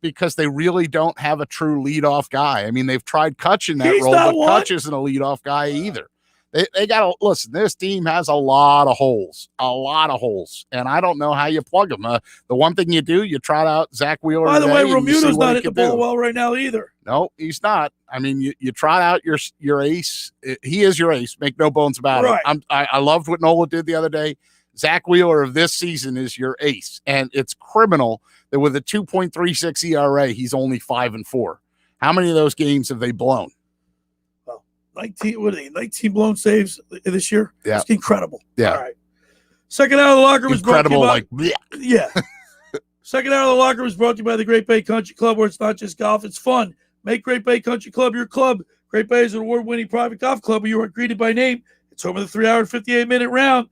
Because they really don't have a true leadoff guy. I mean, they've tried Kutch in that role, but Kutch isn't a leadoff guy either. They got to listen. This team has a lot of holes, and I don't know how you plug them. The one thing you do, you trot out Zach Wheeler. By the way, Romuto's not hitting the ball well right now either. No, he's not. I mean, you trot out your ace. He is your ace. Make no bones about it. I loved what Nola did the other day. Zach Wheeler of this season is your ace, and it's criminal that with a 2.36 ERA, he's only 5-4. How many of those games have they blown? 19 blown saves this year. Yeah. It's incredible. Yeah. All right. Second hour of the locker room is brought to you by, like, yeah. Second hour of the locker room is brought to you by the Great Bay Country Club, where it's not just golf, it's fun. Make Great Bay Country Club your club. Great Bay is an award-winning private golf club where you are greeted by name. It's home of the 3-hour and 58-minute round.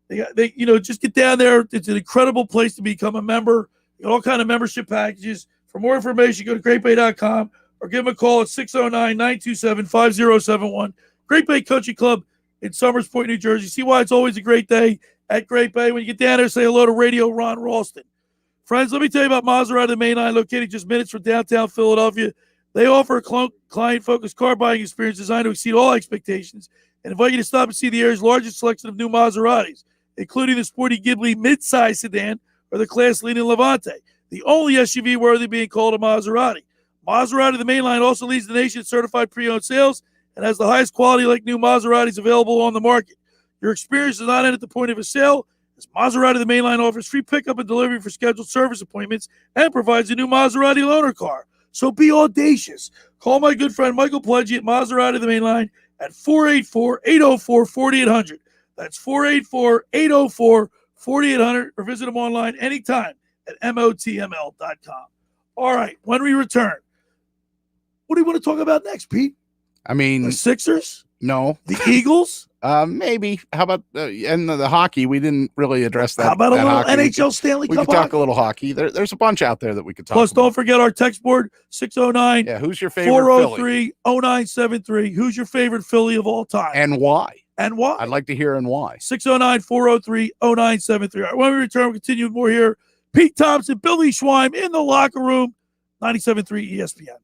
They just get down there. It's an incredible place to become a member. You got all kind of membership packages. For more information, go to greatbay.com. or give them a call at 609-927-5071. Great Bay Country Club in Somers Point, New Jersey. See why it's always a great day at Great Bay. When you get down there, say hello to Radio Ron Ralston. Friends, let me tell you about Maserati, the main line, located just minutes from downtown Philadelphia. They offer a client-focused car buying experience designed to exceed all expectations and invite you to stop and see the area's largest selection of new Maseratis, including the sporty Ghibli mid-size sedan or the class-leading Levante, the only SUV worthy being called a Maserati. Maserati, the main line, also leads the nation in certified pre-owned sales and has the highest quality like new Maseratis available on the market. Your experience does not end at the point of a sale, as Maserati, the main line, offers free pickup and delivery for scheduled service appointments and provides a new Maserati loaner car. So be audacious. Call my good friend Michael Pledgey at Maserati, the main line, at 484-804-4800. That's 484-804-4800, or visit them online anytime at motml.com. All right, when we return, what do you want to talk about next, Pete? I mean, the Sixers? No. The Eagles? Maybe. How about and the hockey? We didn't really address that. How about a little hockey? NHL Stanley Cup? We could talk a little hockey. There's a bunch out there that we could talk. Plus, about. don't forget our text board 609. Yeah, who's your favorite 403-0973. Who's your favorite Philly of all time? And why? And why? I'd like to hear and why. 609-403-0973. All right, when we return, we'll continue with more here. Pete Thompson, Billy Schweim in the locker room. 97.3 ESPN.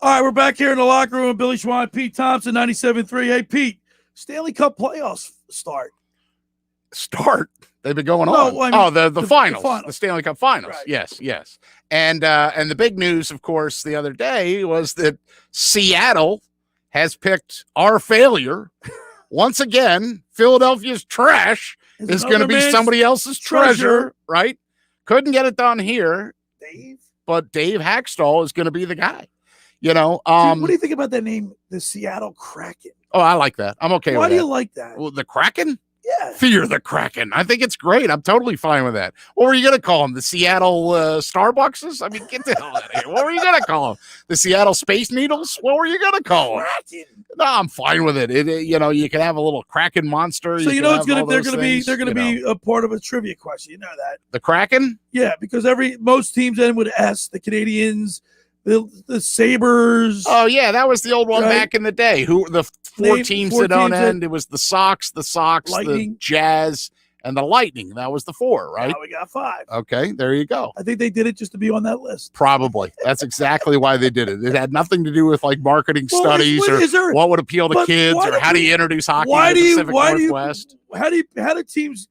All right, we're back here in the locker room. Billy Schweim, Pete Thompson, 97.3. Hey, Pete, Stanley Cup playoffs start. They've been going No, on. I mean, the finals, the finals. the Stanley Cup finals. Right. Yes. And the big news, of course, the other day was that Seattle has picked our failure. Once again, Philadelphia's trash is going to be somebody else's treasure, right? Couldn't get it done here. Dave? But Dave Hackstall is going to be the guy. You know, Dude, what do you think about that name, the Seattle Kraken? Oh, I like that. I'm okay with that. Why do you like that? Well, the Kraken? Yeah. Fear the Kraken. I think it's great. I'm totally fine with that. What were you going to call them? The Seattle Starbuckses? I mean, get the hell out of here. What were you going to call them? The Seattle Space Needles? What were you going to call them? Kraken. No, I'm fine with it. You know, you can have a little Kraken monster. So you know it's they're going to be a part of a trivia question. You know that. The Kraken? Yeah, because most teams end with S. The Canadians, the Sabres. Oh yeah, that was the old one back in the day. Who the four teams that don't end? It was the Sox, Lightning. the Jazz, and the Lightning. That was the four, right? Now we got 5. Okay, there you go. I think they did it just to be on that list. Probably. That's exactly why they did it. It had nothing to do with like marketing studies or what would appeal to kids or how do you introduce hockey in the Pacific Northwest. How do teams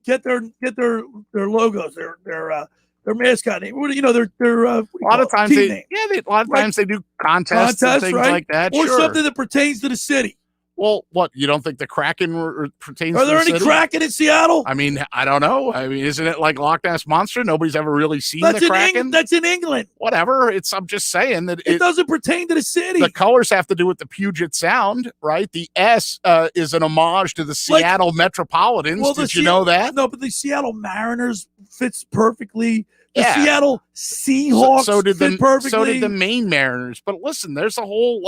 get their logos, their mascot name? You know, their a lot of times they do contests and things like that, or something that pertains to the city. Well, what, you don't think the Kraken pertains to the city? Are there any Kraken in Seattle? I mean, I don't know. I mean, isn't it like Loch Ness Monster? Nobody's ever really seen the Kraken. That's in England. Whatever. I'm just saying that it doesn't pertain to the city. The colors have to do with the Puget Sound, right? The S is an homage to the Seattle Metropolitans. Well, did you know that? No, but the Seattle Mariners fits perfectly. The Seattle Seahawks fit perfectly. So did the Maine Mariners. But listen, there's a whole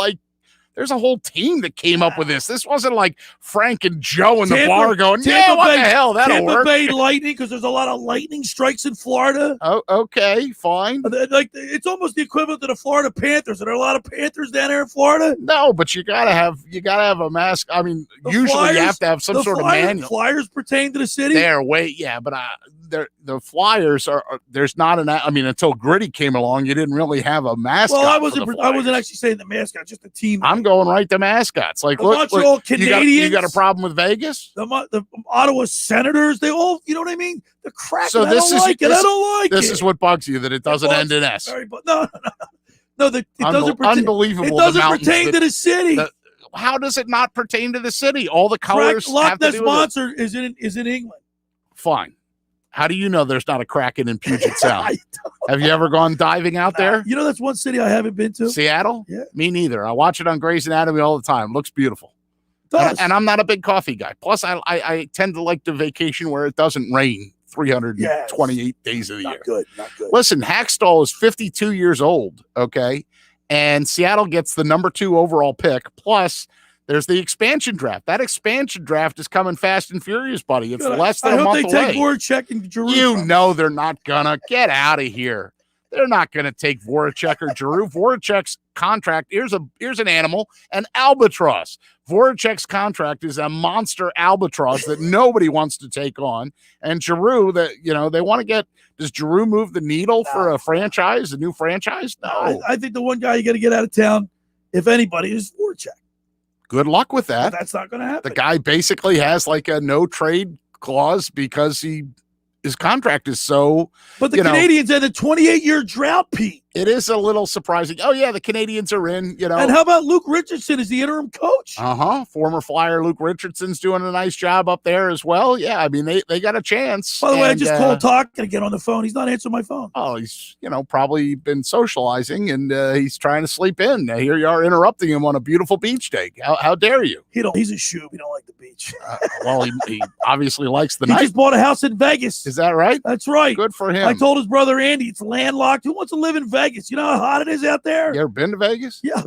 team that came up with this. This wasn't like Frank and Joe in the bar going, yeah, what the hell, that'll work. Tampa Bay Lightning, because there's a lot of lightning strikes in Florida. Oh, okay, fine. Like it's almost the equivalent to the Florida Panthers. Are there a lot of Panthers down there in Florida? No, but you gotta have a mask. I mean, usually you have to have some sort of manual. Flyers pertain to the city. But the Flyers are. There's not until Gritty came along, you didn't really have a mascot. Well, I wasn't actually saying the mascot, just the team. I'm going right to mascots. Like, look, Canadians. You got a problem with Vegas? The Ottawa Senators, they all, you know what I mean? The Kraken, so I don't like it. This is what bugs you, that it doesn't end in S. No, it doesn't Unbelievable. It doesn't pertain to the city. How does it not pertain to the city? All the colors Loch Ness Monster is in England. Fine. How do you know there's not a Kraken in Puget Sound? Have you ever gone diving out there? You know, that's one city I haven't been to. Seattle? Yeah. Me neither. I watch it on Grey's Anatomy all the time. Looks beautiful. And I'm not a big coffee guy. Plus, I tend to like the vacation where it doesn't rain 328 days of the year. Not good. Listen, Hackstall is 52 years old, okay? And Seattle gets the number 2 overall pick. Plus, there's the expansion draft. That expansion draft is coming fast and furious, buddy. It's less than a month away. I hope they take Voracek and Giroux. You know they're not gonna. Get out of here. They're not gonna take Voracek or Giroux. Voracek's contract, here's an animal, an albatross. Voracek's contract is a monster albatross that nobody wants to take on. And Giroux, they want to get. Does Giroux move the needle for a new franchise? No. I think the one guy you got to get out of town, if anybody, is Voracek. Good luck with that. But that's not going to happen. The guy basically has like a no trade clause because his contract is so. But the Canadians had a 28-year drought, Pete. It is a little surprising. Oh yeah, the Canadians are in. And how about Luke Richardson as the interim coach? Former Flyer Luke Richardson's doing a nice job up there as well. Yeah, I mean they got a chance. By the way, I just called talking to get on the phone. He's not answering my phone. Oh, he's probably been socializing and he's trying to sleep in. Here you are interrupting him on a beautiful beach day. How dare you? He's a shoob. He don't like the beach. Well, he obviously likes the night. He just bought a house in Vegas. Is that right? That's right. Good for him. I told his brother Andy it's landlocked. Who wants to live in Vegas? You know how hot it is out there? You ever been to Vegas? Yeah.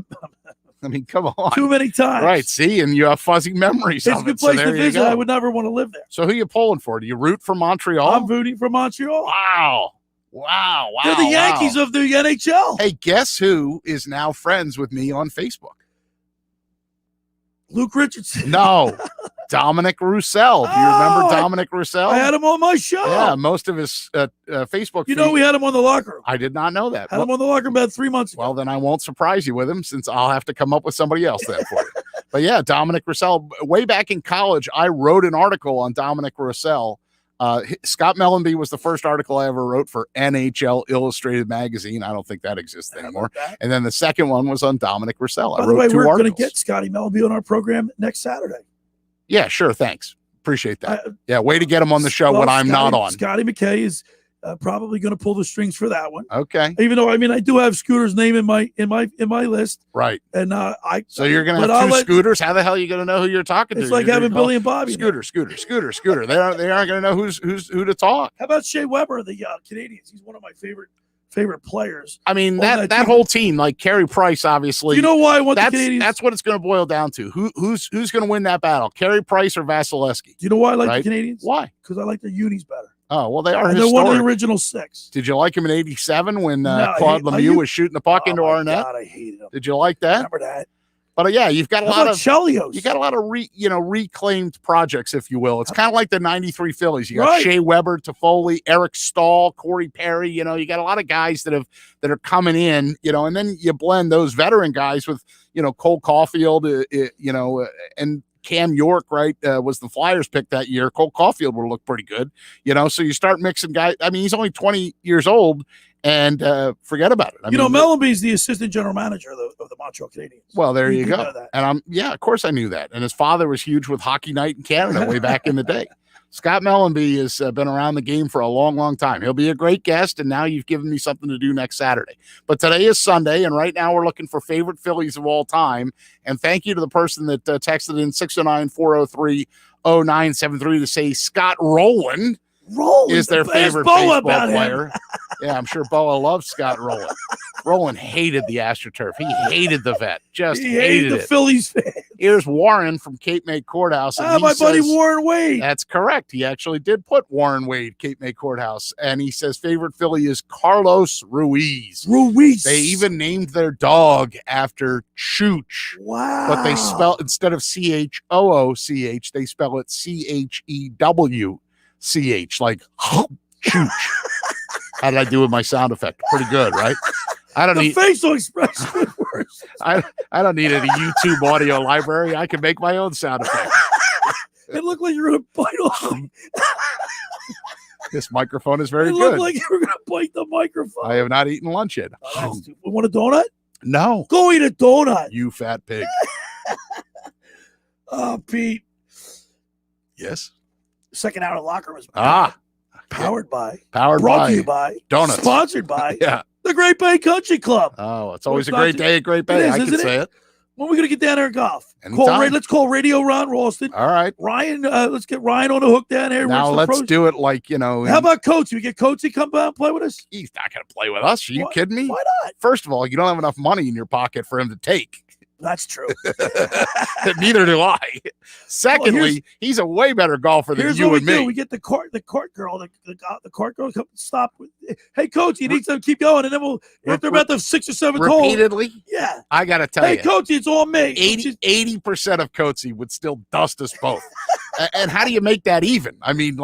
I mean, come on. Too many times. Right. See, and you have fuzzy memories of it. It's a good place to visit. Go. I would never want to live there. So who are you pulling for? Do you root for Montreal? I'm rooting for Montreal. Wow. They're the Yankees of the NHL. Hey, guess who is now friends with me on Facebook? Luke Richardson. No. Dominic Roussel. Do you remember Dominic Roussel? I had him on my show. Yeah, most of his Facebook You know, we had him on the locker room. I did not know that. Had him on the locker room about 3 months ago. Well, then I won't surprise you with him since I'll have to come up with somebody else then for you. But yeah, Dominic Roussel. Way back in college, I wrote an article on Dominic Roussel. Scott Mellenby was the first article I ever wrote for NHL Illustrated magazine. I don't think that exists anymore. And then the second one was on Dominic Roussel. By the way, we're going to get Scotty Mellenby on our program next Saturday. Yeah, sure. Thanks. Appreciate that. Yeah, way to get him on the show when I'm not on. Scotty McKay is probably going to pull the strings for that one. Okay. Even though, I mean, I do have Scooter's name in my list. Right. And so you're going to have two Scooters? How the hell are you going to know who you're talking to? It's like having Billy and Bobby. Scooter. They aren't going to know who to talk. How about Shea Weber of the Canadians? He's one of my favorite players. I mean, that whole team, like Carey Price, obviously. You know why I want the Canadians? That's what it's going to boil down to. Who's going to win that battle? Carey Price or Vasilevsky? Do you know why I like the Canadians? Why? Because I like their unis better. Oh, well, they are and historic. They're one of the original 6. Did you like him in '87 when Claude Lemieux was shooting the puck into our net? God, I hated him. Did you like that? Remember that? But yeah, you've got a lot of Chelios. You got a lot of reclaimed projects, if you will. It's kind of like the '93 Phillies. You got Shea Weber, Toffoli, Eric Stahl, Corey Perry. You know, you got a lot of guys that are coming in. You know, and then you blend those veteran guys with Cole Caulfield. And Cam York, right, was the Flyers pick that year. Cole Caulfield would look pretty good. So you start mixing guys. I mean, he's only 20 years old. And forget about it. I mean, Mellenby's the assistant general manager of the Montreal Canadiens. Well, there you go. And of course I knew that. And his father was huge with Hockey Night in Canada way back in the day. Scott Mellenby has been around the game for a long, long time. He'll be a great guest, and now you've given me something to do next Saturday. But today is Sunday, and right now we're looking for favorite Phillies of all time. And thank you to the person that texted in 609-403-0973 to say Scott Rowland is their favorite baseball player. Yeah, I'm sure Bowa loves Scott Rowland. Rowland hated the AstroTurf. He hated the vet. He hated the it. Phillies fans. Here's Warren from Cape May Courthouse. And my buddy Warren Wade. That's correct. He actually did put Warren Wade, Cape May Courthouse. And he says favorite Philly is Carlos Ruiz. They even named their dog after Chooch. Wow. But they spell, instead of CHOOCH, they spell it CHEWCH, like Chooch. How did I do with my sound effect? Pretty good, right? I don't need facial expression. I don't need any YouTube audio library. I can make my own sound effect. It looked like you were going to bite off. This microphone is very good. It looked like you were going to bite the microphone. I have not eaten lunch yet. We want a donut? No. Go eat a donut. You fat pig. Pete. Yes. Second hour locker was powered by brought to you by donuts, sponsored by the Great Bay Country Club. Oh, it's always a great day at Great Bay. I can say it. When are we gonna get down there and golf? Let's call Radio Ron Ralston. All right, Ryan. Let's get Ryan on the hook down here. Now let's do it like How about Coatsy? We get Coatsy come by and play with us. He's not gonna play with us. Are you kidding me? Why not? First of all, you don't have enough money in your pocket for him to take. That's true. Neither do I. Secondly, he's a way better golfer than you and me. We get the court girl, the court girl come stop. Hey, Coach, you need to keep going, and then after about the 6 or 7 holes. Repeatedly? Yeah. I got to tell you. Hey, Coach, it's all me. 80% of Coatsy would still dust us both. And how do you make that even? I mean,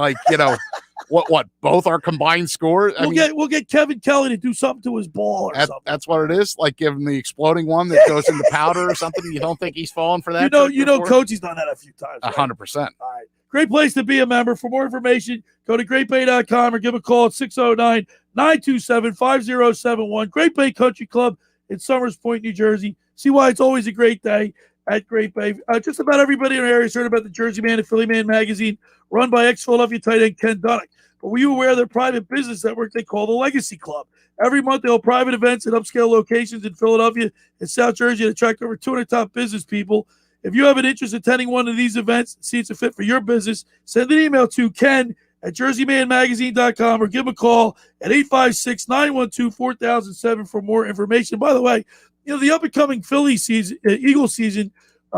what both our combined scores? We'll get Kevin Kelly to do something to his ball or something. That's what it is. Like give him the exploding one that goes into powder or something. You don't think he's falling for that? Coach, he's done that a few times. 100%. All right. Great place to be a member. For more information, go to greatbay.com or give a call at 609-927-5071. Great Bay Country Club in Summers Point, New Jersey. See why it's always a great day at Great Bay. Just about everybody in our area has heard about the Jersey Man and Philly Man magazine, run by ex-Philadelphia tight end Ken Dunnick. But were you aware of their private business network they call the Legacy Club? Every month, they'll have private events at upscale locations in Philadelphia and South Jersey to attract over 200 top business people. If you have an interest in attending one of these events, see it's a fit for your business, send an email to ken@jerseymanmagazine.com or give him a call at 856-912-4007 for more information. By the way, the up-and-coming Philly season, Eagle season,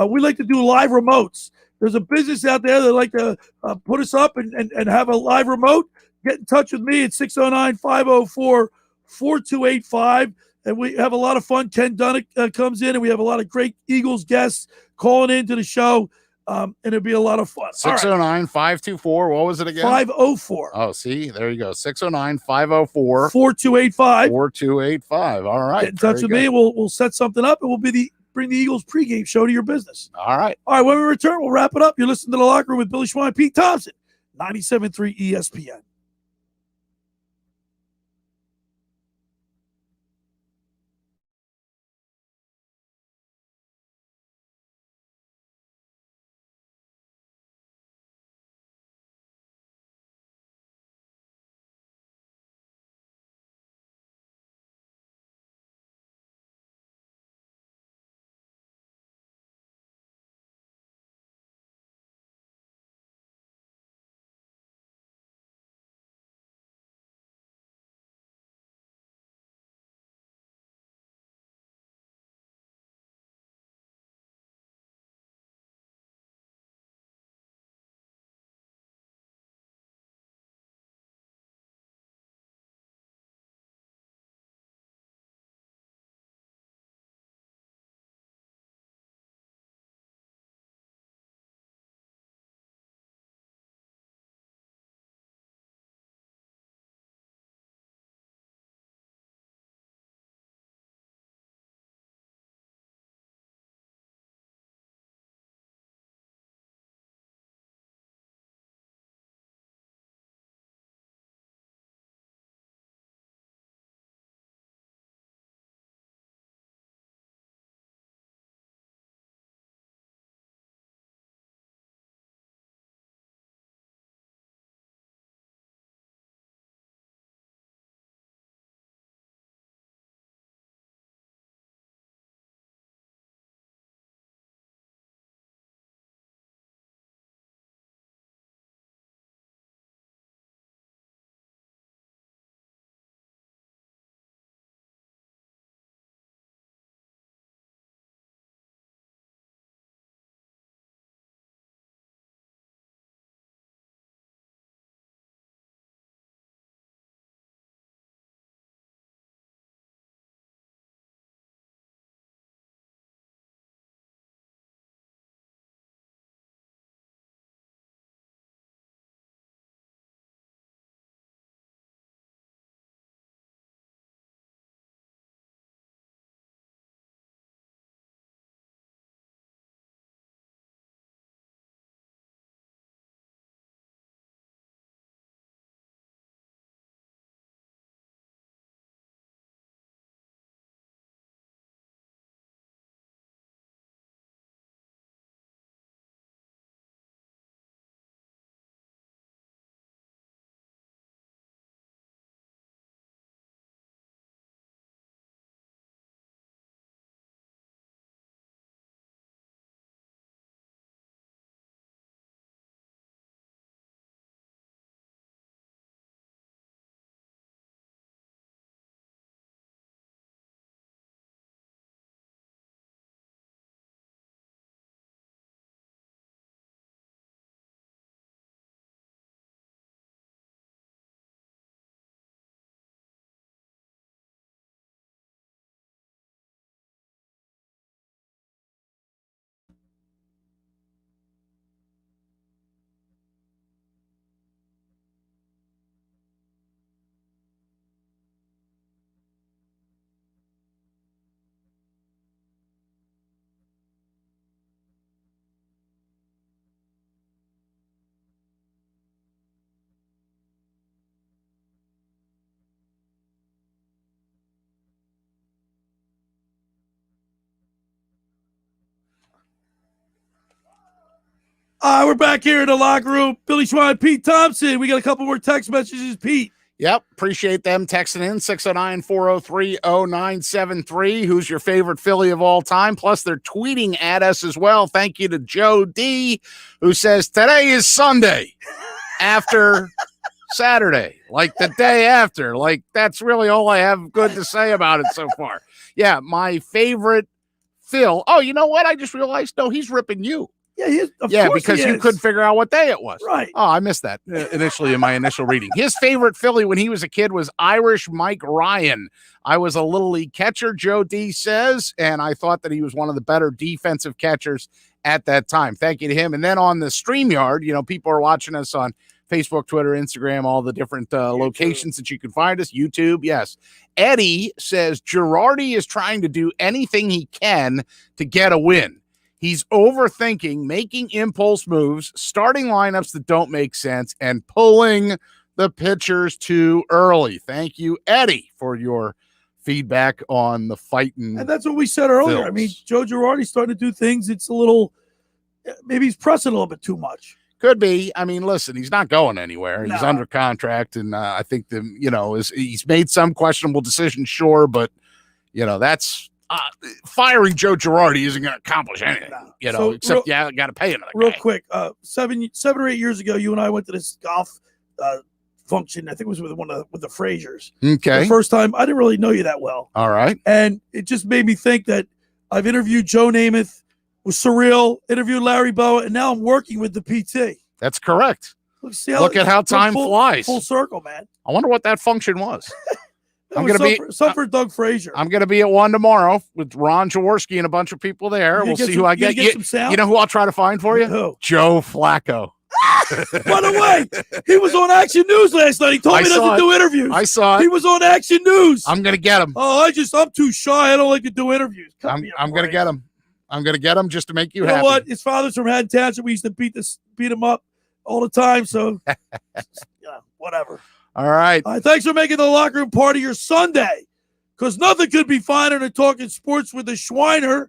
we like to do live remotes. There's a business out there that like to put us up and have a live remote. Get in touch with me at 609-504-4285. And we have a lot of fun. Ken Dunnick comes in, and we have a lot of great Eagles guests calling into the show. And it'll be a lot of fun. 609-524. What was it again? 504. Oh, see, there you go. 609-504 4285. 4285. All right. Get in touch with me. We'll set something up, and we'll bring the Eagles pregame show to your business. All right. All right. When we return, we'll wrap it up. You're listening to The Locker Room with Billy Schweim, Pete Thompson, 97.3 ESPN. We're back here in the locker room. Billy Schweim, Pete Thompson. We got a couple more text messages, Pete. Yep. Appreciate them texting in 609-403-0973. Who's your favorite Philly of all time? Plus, they're tweeting at us as well. Thank you to Joe D, who says today is Sunday after Saturday, like the day after. Like, that's really all I have good to say about it so far. Yeah, my favorite Phil. Oh, you know what? I just realized, no, he's ripping you. Yeah, he is. Of course because he you is. couldn't figure out what day it was. Right. Oh, I missed that initially in my initial reading. His favorite Philly when he was a kid was Irish Mike Ryan. I was a Little League catcher, Joe D says, and I thought that he was one of the better defensive catchers at that time. Thank you to him. And then on the StreamYard, people are watching us on Facebook, Twitter, Instagram, all the different locations that you can find us. YouTube, yes. Eddie says Girardi is trying to do anything he can to get a win. He's overthinking, making impulse moves, starting lineups that don't make sense, and pulling the pitchers too early. Thank you, Eddie, for your feedback on the fighting. And that's what we said earlier. Phils. I mean, Joe Girardi's starting to do things. It's a little, maybe he's pressing a little bit too much. Could be. I mean, listen, he's not going anywhere. He's No. under contract, and I think he's made some questionable decisions, sure, but that's firing Joe Girardi isn't going to accomplish anything. No. So Except got to pay another Real guy. quick, 7 or 8 years ago, you and I went to this golf function. I think it was with the Frasers. Okay. The first time, I didn't really know you that well, All right. and it just made me think that I've interviewed Joe Namath, was surreal. Interviewed Larry Bowa, and now I'm working with the PT. That's correct. Look at how time flies. Full circle, man. I wonder what that function was. I'm It was going to be some for Doug Frazier. I'm going to be at one tomorrow with Ron Jaworski and a bunch of people there. You We'll get see some- who I you get. get some sound? You know who I'll try to find for you? Who? Joe Flacco. By the way, he was on Action News last night. He told I me he saw doesn't it. do interviews. I saw He it. was on Action News. I'm going to get him. I'm too shy. I don't like to do interviews. Cut I'm me a going to break. get him. I'm going to get him just to make you You happy. know what? His father's from Haddon Township. We used to beat him up all the time. So, whatever. All right. All right, thanks for making the locker room part of your Sunday. Because nothing could be finer than talking sports with the Schweiner.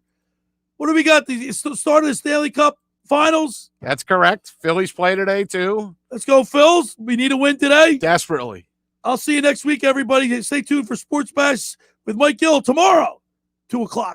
What do we got? The start of the Stanley Cup Finals. That's correct. Phillies play today, too. Let's go, Phils. We need a win today. Desperately. I'll see you next week, everybody. Stay tuned for Sports Bash with Mike Gill tomorrow, 2:00.